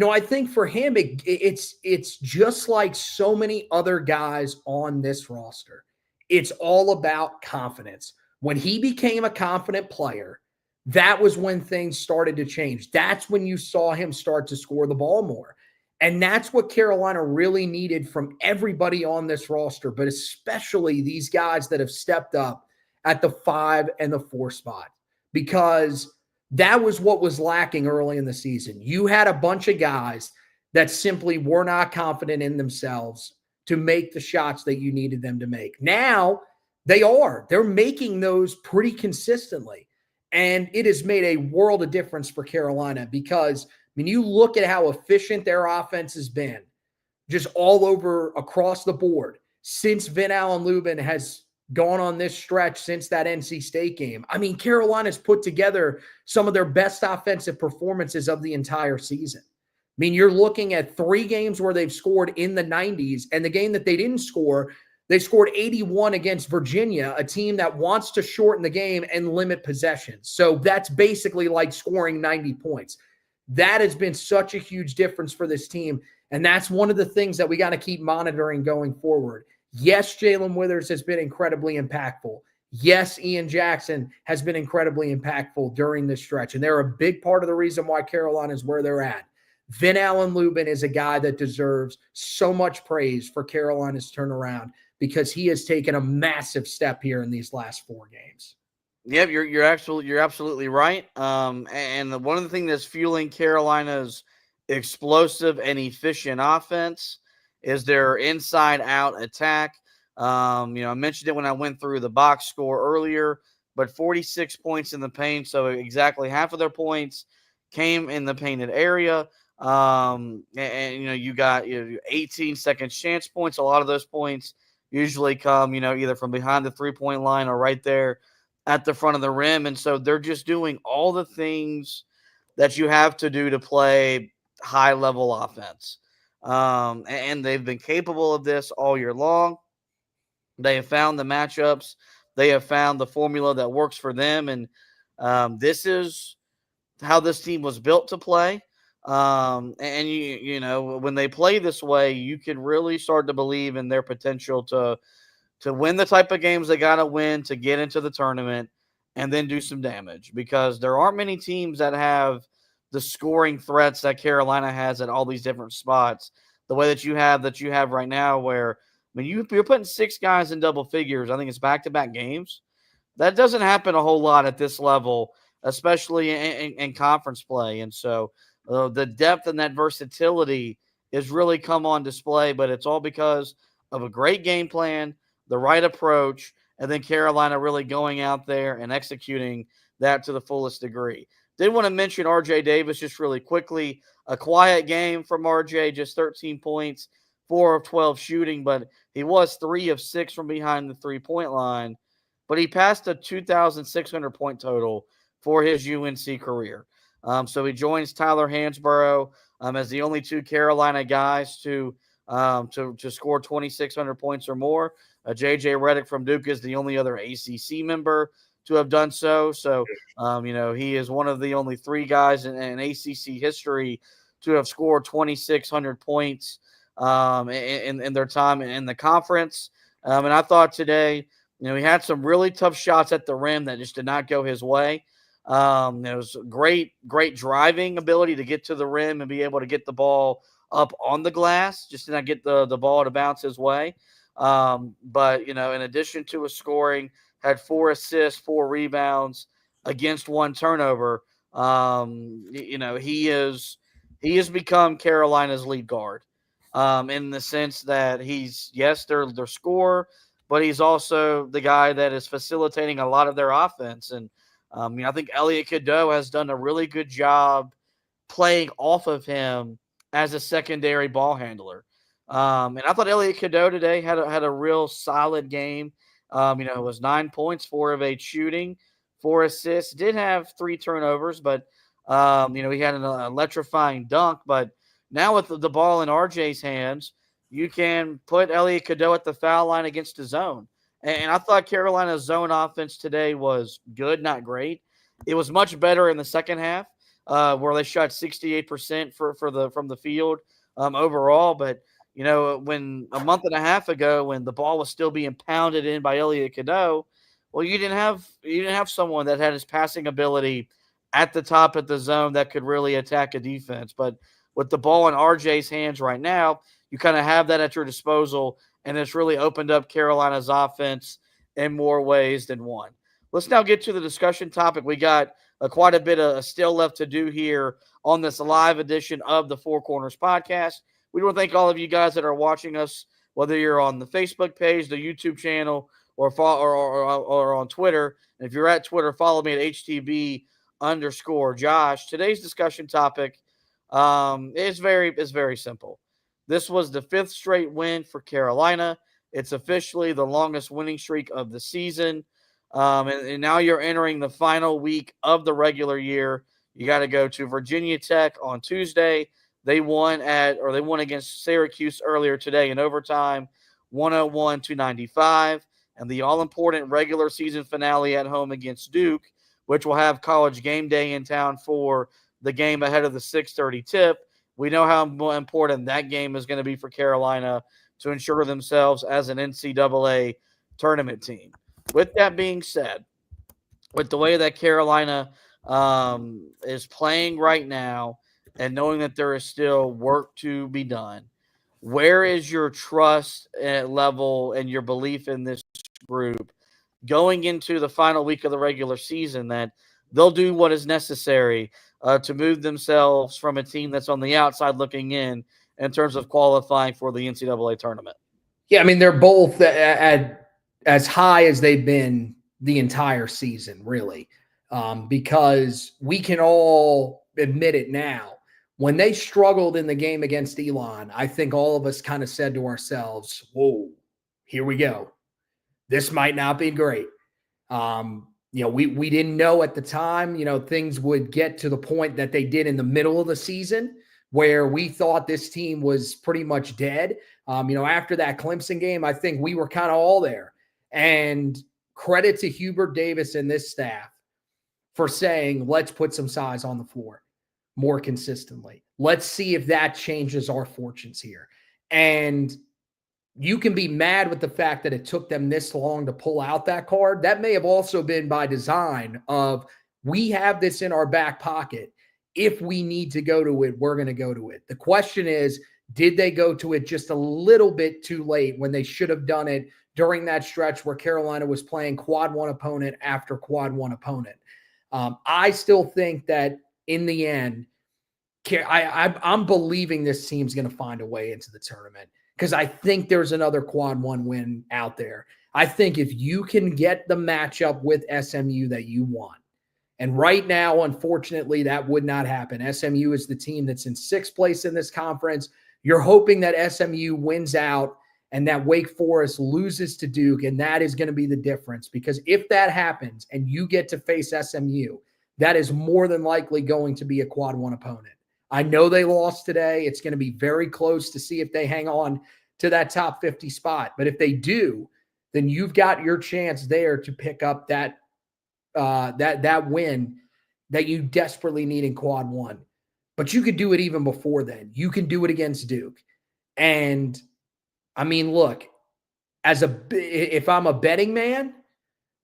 I think for him, it's just like so many other guys on this roster. It's all about confidence. When he became a confident player, that was when things started to change. That's when you saw him start to score the ball more. And that's what Carolina really needed from everybody on this roster, but especially these guys that have stepped up at the 5 and the 4 spot, because that was what was lacking early in the season. You had a bunch of guys that simply were not confident in themselves to make the shots that you needed them to make. Now they are. They're making those pretty consistently. And it has made a world of difference for Carolina because, you look at how efficient their offense has been just all over across the board since Ven-Allen Lubin has gone on this stretch since that NC State game. Carolina's put together some of their best offensive performances of the entire season. You're looking at 3 games where they've scored in the 90s, and the game that they didn't score, they scored 81 against Virginia, a team that wants to shorten the game and limit possessions. So that's basically like scoring 90 points. That has been such a huge difference for this team, and that's one of the things that we got to keep monitoring going forward. Yes, Jae'Lyn Withers has been incredibly impactful. Yes, Ian Jackson has been incredibly impactful during this stretch, and they're a big part of the reason why Carolina is where they're at. Ven-Allen Lubin is a guy that deserves so much praise for Carolina's turnaround because he has taken a massive step here in these last 4 games. Yep, you're absolutely right. And one of the things that's fueling Carolina's explosive and efficient offense is their inside-out attack. I mentioned it when I went through the box score earlier, but 46 points in the paint, so exactly half of their points came in the painted area. You got 18 second chance points. A lot of those points usually come, either from behind the 3-point line or right there at the front of the rim. And so they're just doing all the things that you have to do to play high level offense. And they've been capable of this all year long. They have found the matchups. They have found the formula that works for them. And this is how this team was built to play. When they play this way, you can really start to believe in their potential to win the type of games they got to win to get into the tournament and then do some damage, because there aren't many teams that have the scoring threats that Carolina has at all these different spots, the way that you have right now, where you're putting 6 guys in double figures. I think it's back-to-back games. That doesn't happen a whole lot at this level, especially in conference play. And so the depth and that versatility is really come on display, but it's all because of a great game plan, the right approach, and then Carolina really going out there and executing that to the fullest degree. Did want to mention RJ Davis just really quickly. A quiet game from RJ, just 13 points, 4 of 12 shooting, but he was 3 of 6 from behind the 3-point line. But he passed a 2,600 point total for his UNC career. So he joins Tyler Hansborough as the only 2 Carolina guys to score 2,600 points or more. J.J. Redick from Duke is the only other ACC member to have done so. So, he is one of the only 3 guys in ACC history to have scored 2,600 points in their time in the conference. And I thought today, he had some really tough shots at the rim that just did not go his way. It was great driving ability to get to the rim and be able to get the ball up on the glass, just did not get the ball to bounce his way. But in addition to his scoring, had 4 assists, 4 rebounds against 1 turnover. He has become Carolina's lead guard, in the sense that he's, yes, their scorer, but he's also the guy that is facilitating a lot of their offense. And I think Elliot Cadeau has done a really good job playing off of him as a secondary ball handler. And I thought Elliot Cadeau today had a real solid game. It was 9 points, 4 of 8 shooting, 4 assists. Did have 3 turnovers, but he had an electrifying dunk. But now with the ball in RJ's hands, you can put Elliot Cadeau at the foul line against the zone. And I thought Carolina's zone offense today was good, not great. It was much better in the second half, where they shot 68% from the field overall. But when a month and a half ago, when the ball was still being pounded in by Elliot Cadeau, well, you didn't have someone that had his passing ability at the top of the zone that could really attack a defense. But with the ball in RJ's hands right now, you kind of have that at your disposal, and it's really opened up Carolina's offense in more ways than one. Let's now get to the discussion topic. We got quite a bit of still left to do here on this live edition of the Four Corners podcast. We want to thank all of you guys that are watching us, whether you're on the Facebook page, the YouTube channel, or on Twitter. And if you're at Twitter, follow me at HTB_Josh. Today's discussion topic is very simple. This was the 5th straight win for Carolina. It's officially the longest winning streak of the season. And now you're entering the final week of the regular year. You got to go to Virginia Tech on Tuesday. They won against Syracuse earlier today in overtime, 101-95. And the all-important regular season finale at home against Duke, which will have College Game Day in town for the game ahead of the 6:30 tip. We know how important that game is going to be for Carolina to ensure themselves as an NCAA tournament team. With that being said, with the way that Carolina is playing right now and knowing that there is still work to be done, where is your trust level and your belief in this group going into the final week of the regular season that they'll do what is necessary to move themselves from a team that's on the outside looking in terms of qualifying for the NCAA tournament? Yeah, I mean, they're both at as high as they've been the entire season, really, because we can all admit it now. When they struggled in the game against Elon, I think all of us kind of said to ourselves, whoa, here we go. This might not be great. We didn't know at the time, things would get to the point that they did in the middle of the season where we thought this team was pretty much dead. After that Clemson game, I think we were kind of all there. And credit to Hubert Davis and this staff for saying, let's put some size on the floor more consistently. Let's see if that changes our fortunes here. And you can be mad with the fact that it took them this long to pull out that card. That may have also been by design of, we have this in our back pocket. If we need to go to it, we're going to go to it. The question is, did they go to it just a little bit too late when they should have done it during that stretch where Carolina was playing quad one opponent after quad one opponent? I still think that in the end, I'm believing this team's going to find a way into the tournament because I think there's another quad one win out there. I think if you can get the matchup with SMU that you want, and right now, unfortunately, that would not happen. SMU is the team that's in 6th place in this conference. You're hoping that SMU wins out and that Wake Forest loses to Duke, and that is going to be the difference. Because if that happens and you get to face SMU, that is more than likely going to be a quad one opponent. I know they lost today. It's going to be very close to see if they hang on to that top 50 spot. But if they do, then you've got your chance there to pick up that win that you desperately need in quad one. But you could do it even before then. You can do it against Duke. And I mean, look, if I'm a betting man,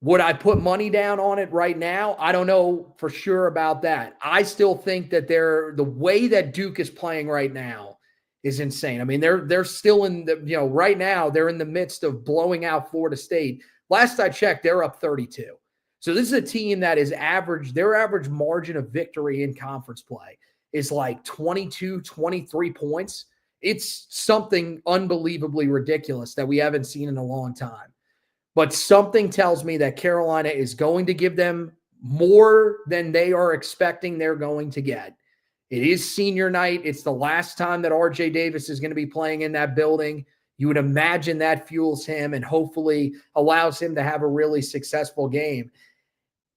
would I put money down on it right now? I don't know for sure about that. I still think that the way that Duke is playing right now is insane. I mean, they're still in the, right now they're in the midst of blowing out Florida State. Last I checked, they're up 32. So this is a team that is their average margin of victory in conference play is like 22, 23 points. It's something unbelievably ridiculous that we haven't seen in a long time. But something tells me that Carolina is going to give them more than they are expecting they're going to get. It is senior night. It's the last time that RJ Davis is going to be playing in that building. You would imagine that fuels him and hopefully allows him to have a really successful game.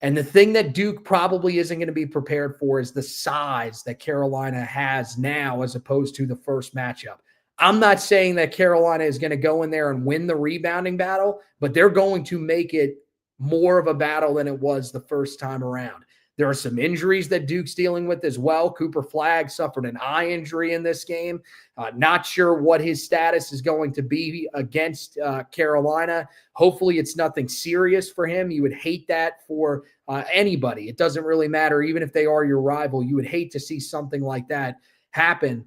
And the thing that Duke probably isn't going to be prepared for is the size that Carolina has now as opposed to the first matchup. I'm not saying that Carolina is going to go in there and win the rebounding battle, but they're going to make it more of a battle than it was the first time around. There are some injuries that Duke's dealing with as well. Cooper Flagg suffered an eye injury in this game. Not sure what his status is going to be against Carolina. Hopefully it's nothing serious for him. You would hate that for anybody. It doesn't really matter. Even if they are your rival, you would hate to see something like that happen.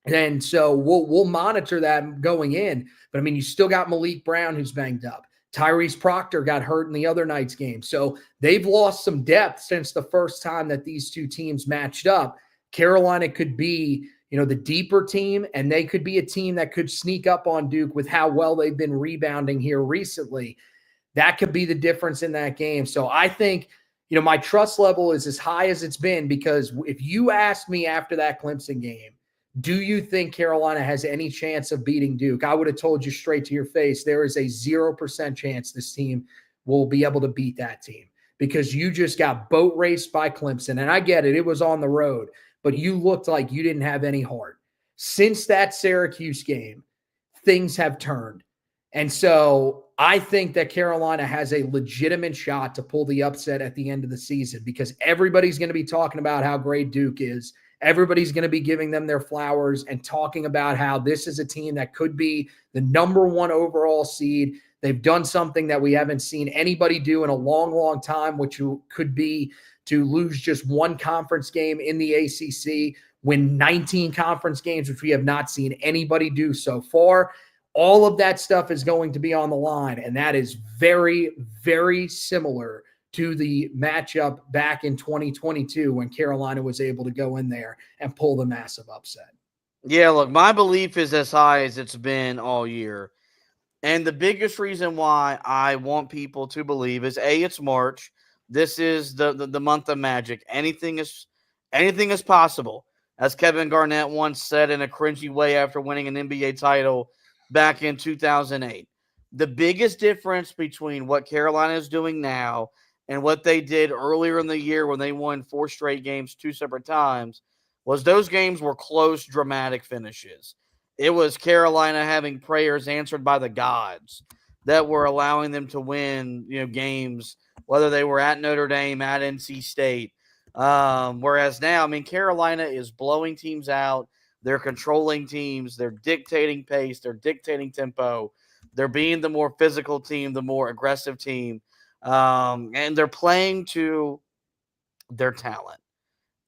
And so we'll monitor that going in. But, I mean, you still got Malik Brown who's banged up. Tyrese Proctor got hurt in the other night's game. So they've lost some depth since the first time that these two teams matched up. Carolina could be, the deeper team, and they could be a team that could sneak up on Duke with how well they've been rebounding here recently. That could be the difference in that game. So I think, my trust level is as high as it's been, because if you asked me after that Clemson game, do you think Carolina has any chance of beating Duke? I would have told you straight to your face, there is a 0% chance this team will be able to beat that team, because you just got boat raced by Clemson. And I get it. It was on the road, but you looked like you didn't have any heart. Since that Syracuse game, things have turned. And so I think that Carolina has a legitimate shot to pull the upset at the end of the season, because everybody's going to be talking about how great Duke is. Everybody's going to be giving them their flowers and talking about how this is a team that could be the number 1 overall seed. They've done something that we haven't seen anybody do in a long, long time, which could be to lose just one conference game in the ACC, win 19 conference games, which we have not seen anybody do so far. All of that stuff is going to be on the line, and that is very, very similar to the matchup back in 2022 when Carolina was able to go in there and pull the massive upset. Yeah, look, my belief is as high as it's been all year. And the biggest reason why I want people to believe is, A, it's March. This is the month of magic. Anything is possible. As Kevin Garnett once said in a cringy way after winning an NBA title back in 2008. The biggest difference between what Carolina is doing now and what they did earlier in the year when they won 4 straight games 2 separate times was those games were close, dramatic finishes. It was Carolina having prayers answered by the gods that were allowing them to win, games, whether they were at Notre Dame, at NC State. Whereas now, Carolina is blowing teams out. They're controlling teams. They're dictating pace. They're dictating tempo. They're being the more physical team, the more aggressive team. And they're playing to their talent.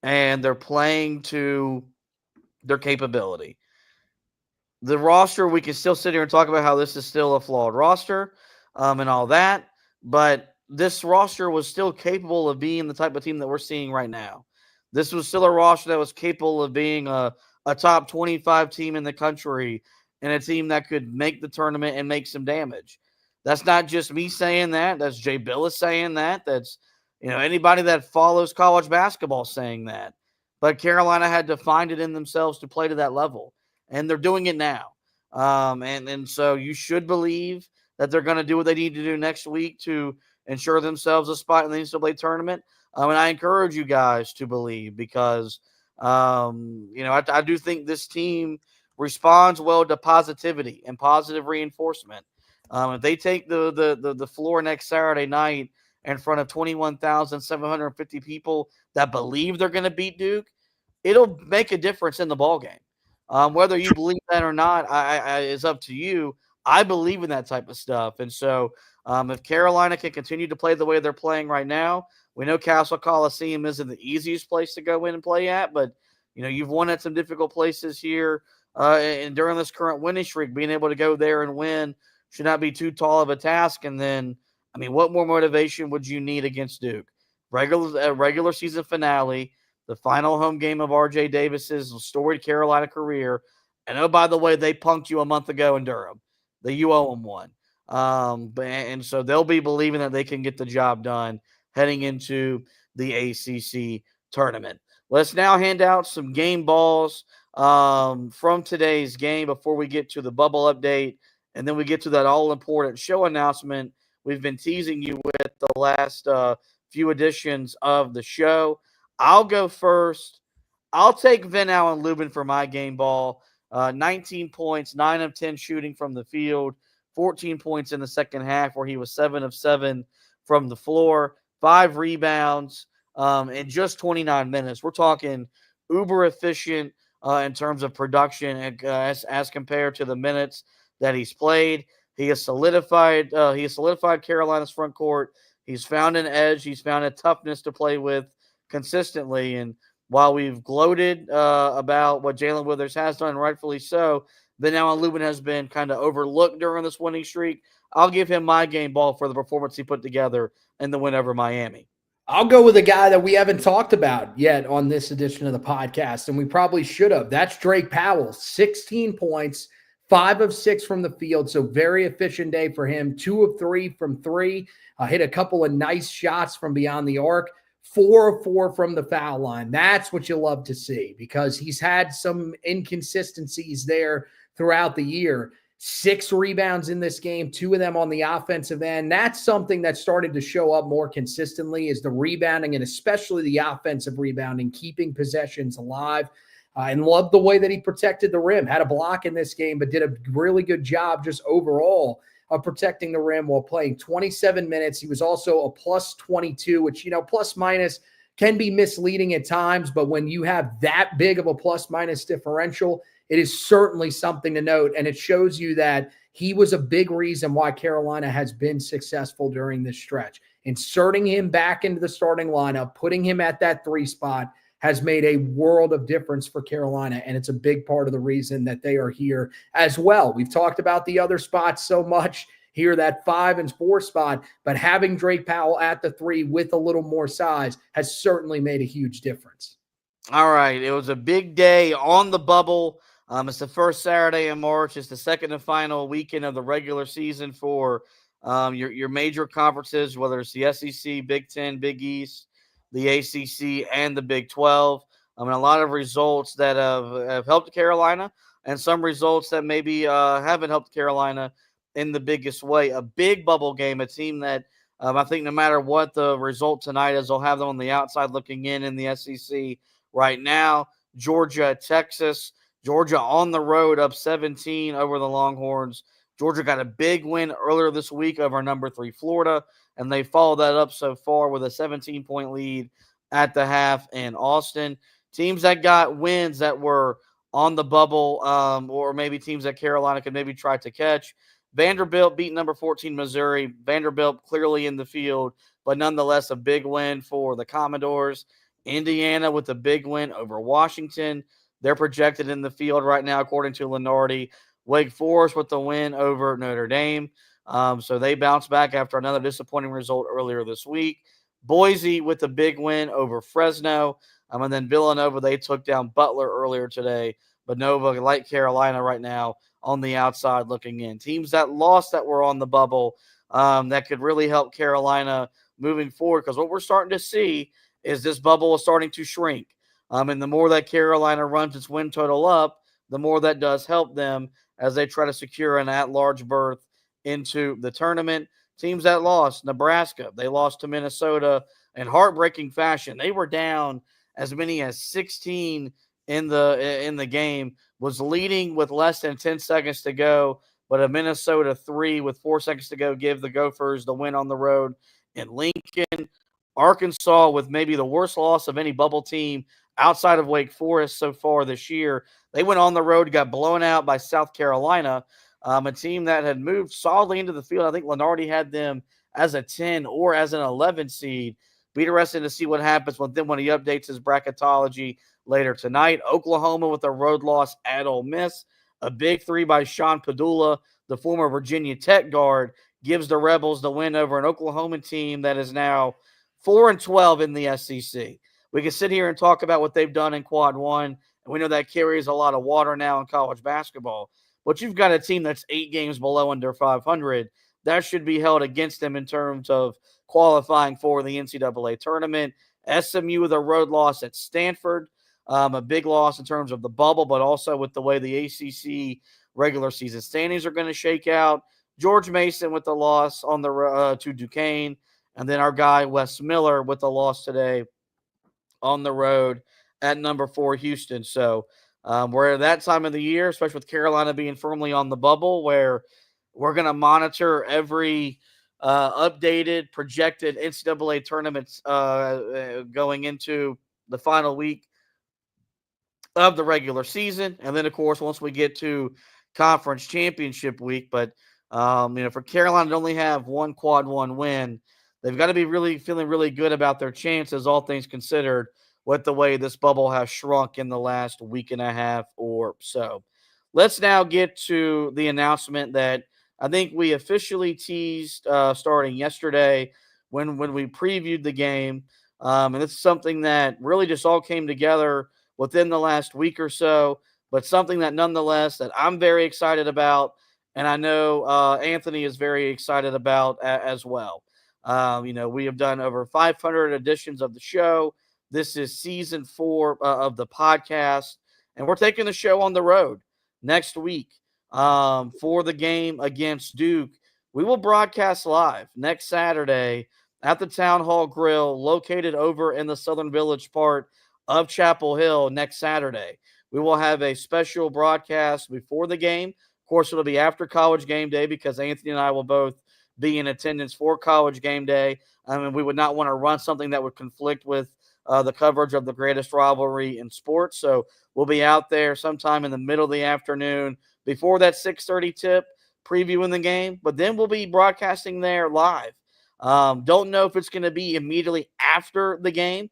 And they're playing to their capability. The roster, we can still sit here and talk about how this is still a flawed roster and all that. But this roster was still capable of being the type of team that we're seeing right now. This was still a roster that was capable of being a top 25 team in the country and a team that could make the tournament and make some damage. That's not just me saying that. That's Jay Billis saying that. That's, anybody that follows college basketball saying that. But Carolina had to find it in themselves to play to that level, and they're doing it now. And so you should believe that they're going to do what they need to do next week to ensure themselves a spot in the NCAA tournament. And I encourage you guys to believe because, I do think this team responds well to positivity and positive reinforcement. If they take the floor next Saturday night in front of 21,750 people that believe they're going to beat Duke, it'll make a difference in the ballgame. Whether you believe that or not is up to you. I believe in that type of stuff. And so if Carolina can continue to play the way they're playing right now, we know Castle Coliseum isn't the easiest place to go in and play at, but, you've won at some difficult places here. And during this current winning streak, being able to go there and win should not be too tall of a task. And then, what more motivation would you need against Duke? Regular season finale, the final home game of R.J. Davis's storied Carolina career. And, oh, by the way, they punked you a month ago in Durham. You owe them one. And so they'll be believing that they can get the job done heading into the ACC tournament. Let's now hand out some game balls from today's game before we get to the bubble update. And then we get to that all-important show announcement we've been teasing you with the last few editions of the show. I'll go first. I'll take Ven-Allen Lubin for my game ball. 19 points, 9 of 10 shooting from the field, 14 points in the second half where he was 7 of 7 from the floor, 5 rebounds in just 29 minutes. We're talking uber efficient in terms of production as compared to the minutes that he's played. He has solidified Carolina's front court. He's found an edge. He's found a toughness to play with consistently. And while we've gloated about what Jae'Lyn Withers has done, rightfully so, Ven-Allen Lubin has been kind of overlooked during this winning streak. I'll give him my game ball for the performance he put together in the win over Miami. I'll go with a guy that we haven't talked about yet on this edition of the podcast, and we probably should have. That's Drake Powell, 16 points, 5 of 6 from the field, so very efficient day for him. 2 of 3 from 3, hit a couple of nice shots from beyond the arc. 4 of 4 from the foul line. That's what you love to see because he's had some inconsistencies there throughout the year. 6 rebounds in this game, 2 of them on the offensive end. That's something that started to show up more consistently is the rebounding and especially the offensive rebounding, keeping possessions alive. And loved the way that he protected the rim. Had a block in this game, but did a really good job just overall of protecting the rim while playing 27 minutes. He was also a plus 22, which, plus minus can be misleading at times. But when you have that big of a plus minus differential, it is certainly something to note. And it shows you that he was a big reason why Carolina has been successful during this stretch. Inserting him back into the starting lineup, putting him at that 3 spot, has made a world of difference for Carolina, and it's a big part of the reason that they are here as well. We've talked about the other spots so much here, that 5 and 4 spot, but having Drake Powell at the 3 with a little more size has certainly made a huge difference. All right, it was a big day on the bubble. It's the first Saturday in March. It's the second and final weekend of the regular season for your major conferences, whether it's the SEC, Big Ten, Big East, the ACC, and the Big 12. A lot of results that have helped Carolina and some results that maybe haven't helped Carolina in the biggest way. A big bubble game, a team that I think no matter what the result tonight is, they'll have them on the outside looking in the SEC right now. Georgia, Texas. Georgia on the road up 17 over the Longhorns. Georgia got a big win earlier this week over number 3 Florida, and they followed that up so far with a 17-point lead at the half in Austin. Teams that got wins that were on the bubble, or maybe teams that Carolina could maybe try to catch. Vanderbilt beat number 14 Missouri. Vanderbilt clearly in the field, but nonetheless a big win for the Commodores. Indiana with a big win over Washington. They're projected in the field right now, according to Lenardi. Wake Forest with the win over Notre Dame. So they bounced back after another disappointing result earlier this week. Boise with a big win over Fresno. And then Villanova, they took down Butler earlier today. But Nova, like Carolina right now, on the outside looking in. Teams that lost that were on the bubble that could really help Carolina moving forward, because what we're starting to see is this bubble is starting to shrink. And the more that Carolina runs its win total up, the more that does help them as they try to secure an at-large berth into the tournament. Teams that lost, Nebraska, they lost to Minnesota in heartbreaking fashion. They were down as many as 16 in the game, was leading with less than 10 seconds to go, but a Minnesota 3 with 4 seconds to go give the Gophers the win on the road in Lincoln. Arkansas with maybe the worst loss of any bubble team outside of Wake Forest so far this year. They went on the road, got blown out by South Carolina, a team that had moved solidly into the field. I think Lenardi had them as a 10 or as an 11 seed. Be interested to see what happens when he updates his bracketology later tonight. Oklahoma with a road loss at Ole Miss. A big 3 by Sean Padula, the former Virginia Tech guard, gives the Rebels the win over an Oklahoma team that is now 4-12 in the SEC. We can sit here and talk about what they've done in Quad 1, and we know that carries a lot of water now in college basketball. But you've got a team that's 8 games below under 500. That should be held against them in terms of qualifying for the NCAA tournament. SMU with a road loss at Stanford, a big loss in terms of the bubble, but also with the way the ACC regular season standings are going to shake out. George Mason with the loss on the to Duquesne, and then our guy Wes Miller with the loss today on the road at number 4 Houston. So we're at that time of the year, especially with Carolina being firmly on the bubble, where we're going to monitor every updated, projected NCAA tournaments going into the final week of the regular season. And then, of course, once we get to conference championship week. But, for Carolina to only have one Quad 1 win, they've got to be really feeling really good about their chances, all things considered, with the way this bubble has shrunk in the last week and a half or so. Let's now get to the announcement that I think we officially teased starting yesterday when we previewed the game. And it's something that really just all came together within the last week or so. but something that nonetheless that I'm very excited about, and I know Anthony is very excited about as well. We have done over 500 editions of the show. This is season 4 of the podcast, and we're taking the show on the road next week for the game against Duke. We will broadcast live next Saturday at the Town Hall Grill, located over in the Southern Village part of Chapel Hill next Saturday. We will have a special broadcast before the game. Of course, it'll be after College Game Day because Anthony and I will both be in attendance for College Game Day. We would not want to run something that would conflict with the coverage of the greatest rivalry in sports. So we'll be out there sometime in the middle of the afternoon before that 6:30 tip, previewing the game. But then we'll be broadcasting there live. Don't know if it's going to be immediately after the game.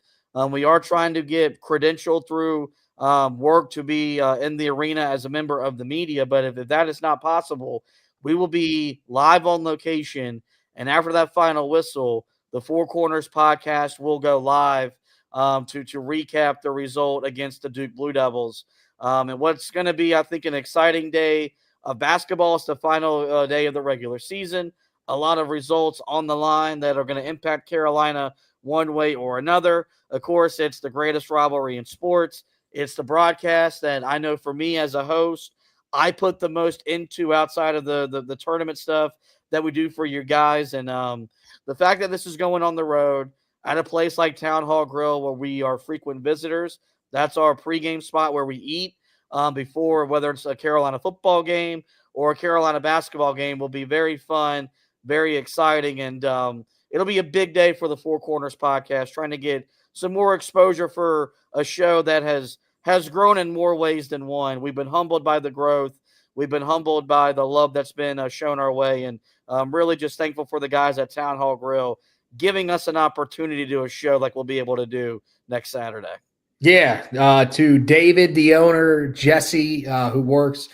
We are trying to get credentialed through work to be in the arena as a member of the media. But if that is not possible, we will be live on location. And after that final whistle, the Four Corners podcast will go live to recap the result against the Duke Blue Devils. And what's going to be, I think, an exciting day of basketball. It's the final day of the regular season. A lot of results on the line that are going to impact Carolina one way or another. Of course, it's the greatest rivalry in sports. It's the broadcast that I know for me as a host, I put the most into outside of the tournament stuff that we do for you guys. And the fact that this is going on the road at a place like Town Hall Grill where we are frequent visitors, that's our pregame spot where we eat before, whether it's a Carolina football game or a Carolina basketball game, will be very fun, very exciting. And it'll be a big day for the Four Corners podcast, trying to get some more exposure for a show that has grown in more ways than one. We've been humbled by the growth. We've been humbled by the love that's been shown our way. And I'm really just thankful for the guys at Town Hall Grill giving us an opportunity to do a show like we'll be able to do next Saturday. Yeah, to David, the owner, Jesse, who works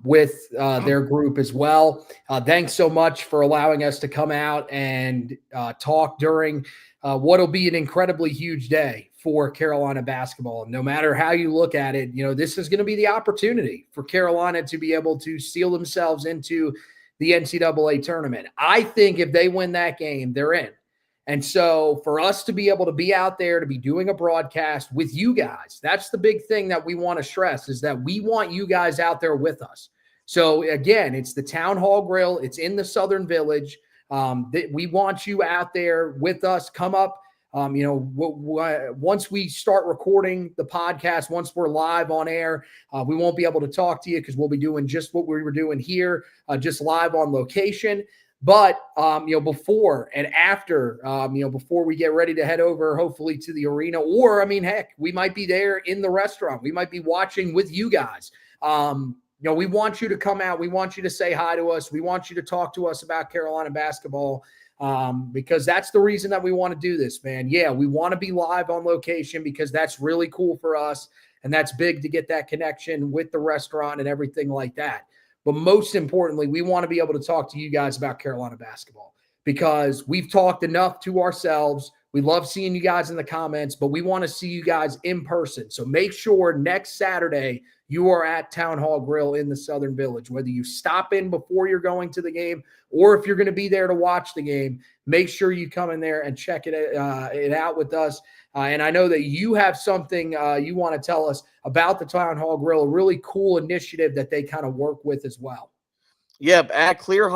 with their group as well. Thanks so much for allowing us to come out and talk during what'll be an incredibly huge day for Carolina basketball. No matter how you look at it, this is going to be the opportunity for Carolina to be able to seal themselves into the NCAA tournament. I think if they win that game, they're in. And so for us to be able to be out there, to be doing a broadcast with you guys, that's the big thing that we want to stress, is that we want you guys out there with us. So again, it's the Town Hall Grill. It's in the Southern Village. We want you out there with us. Come up. Once we start recording the podcast, once we're live on air, we won't be able to talk to you because we'll be doing just what we were doing here, just live on location. But, before and after, before we get ready to head over, hopefully to the arena, or, heck, we might be there in the restaurant. We might be watching with you guys. We want you to come out. We want you to say hi to us. We want you to talk to us about Carolina basketball, because that's the reason that we want to do this, man. Yeah, we want to be live on location because that's really cool for us. And that's big to get that connection with the restaurant and everything like that. But most importantly, we want to be able to talk to you guys about Carolina basketball because we've talked enough to ourselves. We love seeing you guys in the comments, but we want to see you guys in person. So make sure next Saturday you are at Town Hall Grill in the Southern Village. Whether you stop in before you're going to the game or if you're going to be there to watch the game, make sure you come in there and check it out with us. And I know that you have something you want to tell us about the Town Hall Grill, a really cool initiative that they kind of work with as well. Yep, at Clear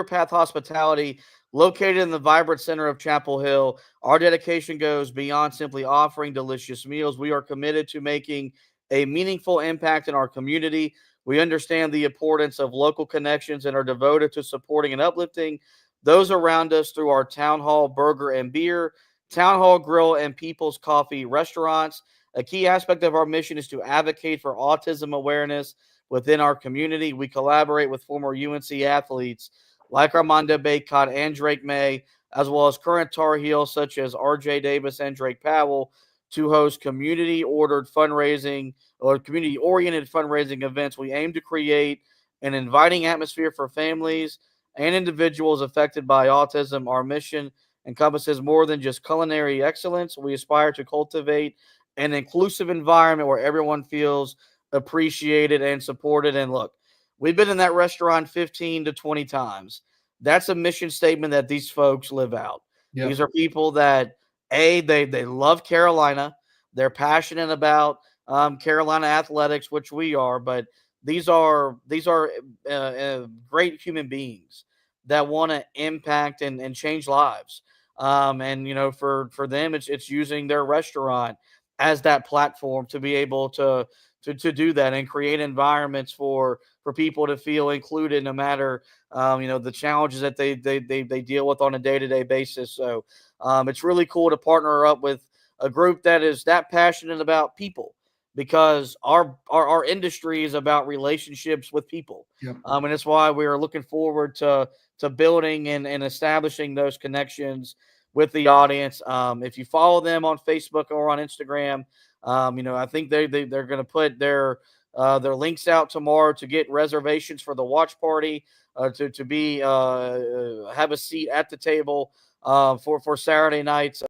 Path Hospitality, located in the vibrant center of Chapel Hill, our dedication goes beyond simply offering delicious meals. We are committed to making a meaningful impact in our community. We understand the importance of local connections and are devoted to supporting and uplifting those around us through our Town Hall Burger and Beer, Town Hall Grill, and People's Coffee restaurants. A key aspect of our mission is to advocate for autism awareness within our community. We collaborate with former UNC athletes like Armando Bacot and Drake May, as well as current Tar Heels such as RJ Davis and Drake Powell, to host community-oriented fundraising events. We aim to create an inviting atmosphere for families and individuals affected by autism. Our mission encompasses more than just culinary excellence. We aspire to cultivate an inclusive environment where everyone feels appreciated and supported. And look, we've been in that restaurant 15 to 20 times. That's a mission statement that these folks live out. Yep. These are people that, they love Carolina. They're passionate about Carolina athletics, which we are, but these are great human beings that want to impact and change lives. And for them, it's using their restaurant as that platform to be able to do that and create environments for people to feel included, no matter the challenges that they deal with on a day-to-day basis. So it's really cool to partner up with a group that is that passionate about people, because our industry is about relationships with people. Yep. And that's why we are looking forward to building and establishing those connections with the audience. If you follow them on Facebook or on Instagram, I think they're going to put their links out tomorrow to get reservations for the watch party, to be have a seat at the table for Saturday nights.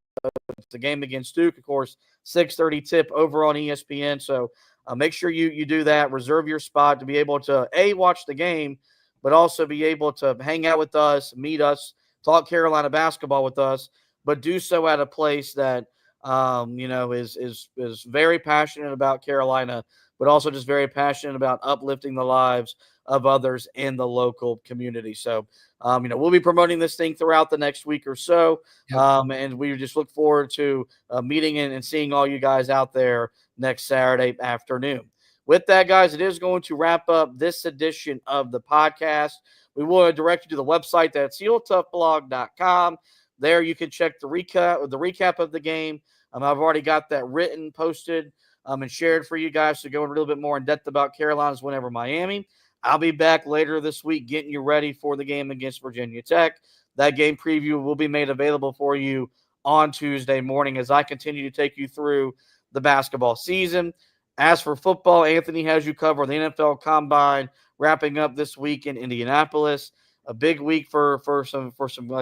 The game against Duke, of course, 6:30 tip over on ESPN. So make sure you do that. Reserve your spot to be able to watch the game, but also be able to hang out with us, meet us, talk Carolina basketball with us, but do so at a place that is very passionate about Carolina, but also just very passionate about uplifting the lives of others in the local community. So, we'll be promoting this thing throughout the next week or so. Yep. And we just look forward to meeting and seeing all you guys out there next Saturday afternoon. With that, guys, it is going to wrap up this edition of the podcast. We will direct you to the website. That's HeelToughBlog.com. There you can check the recap of the game. I've already got that written, posted, and shared for you guys to go a little bit more in depth about Carolina's win over Miami. I'll be back later this week getting you ready for the game against Virginia Tech. That game preview will be made available for you on Tuesday morning as I continue to take you through the basketball season. As for football, Anthony has you covered. The NFL Combine wrapping up this week in Indianapolis. A big week for some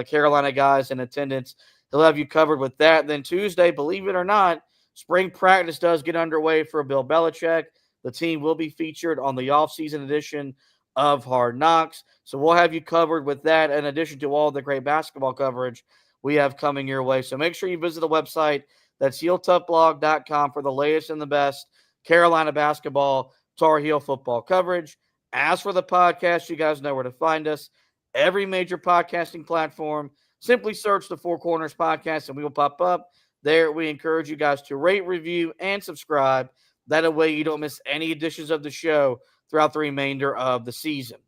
Carolina guys in attendance. He'll have you covered with that. Then Tuesday, believe it or not, spring practice does get underway for Bill Belichick. The team will be featured on the offseason edition of Hard Knocks. So we'll have you covered with that, in addition to all the great basketball coverage we have coming your way. So make sure you visit the website. That's HeelToughBlog.com for the latest and the best Carolina basketball, Tar Heel football coverage. As for the podcast, you guys know where to find us. Every major podcasting platform. Simply search the Four Corners Podcast and we will pop up. There, we encourage you guys to rate, review, and subscribe. That way you don't miss any editions of the show throughout the remainder of the season.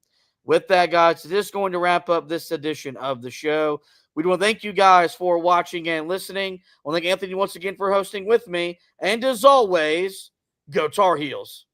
With that, guys, this is going to wrap up this edition of the show. We want to thank you guys for watching and listening. I want to thank Anthony once again for hosting with me. And as always, go Tar Heels.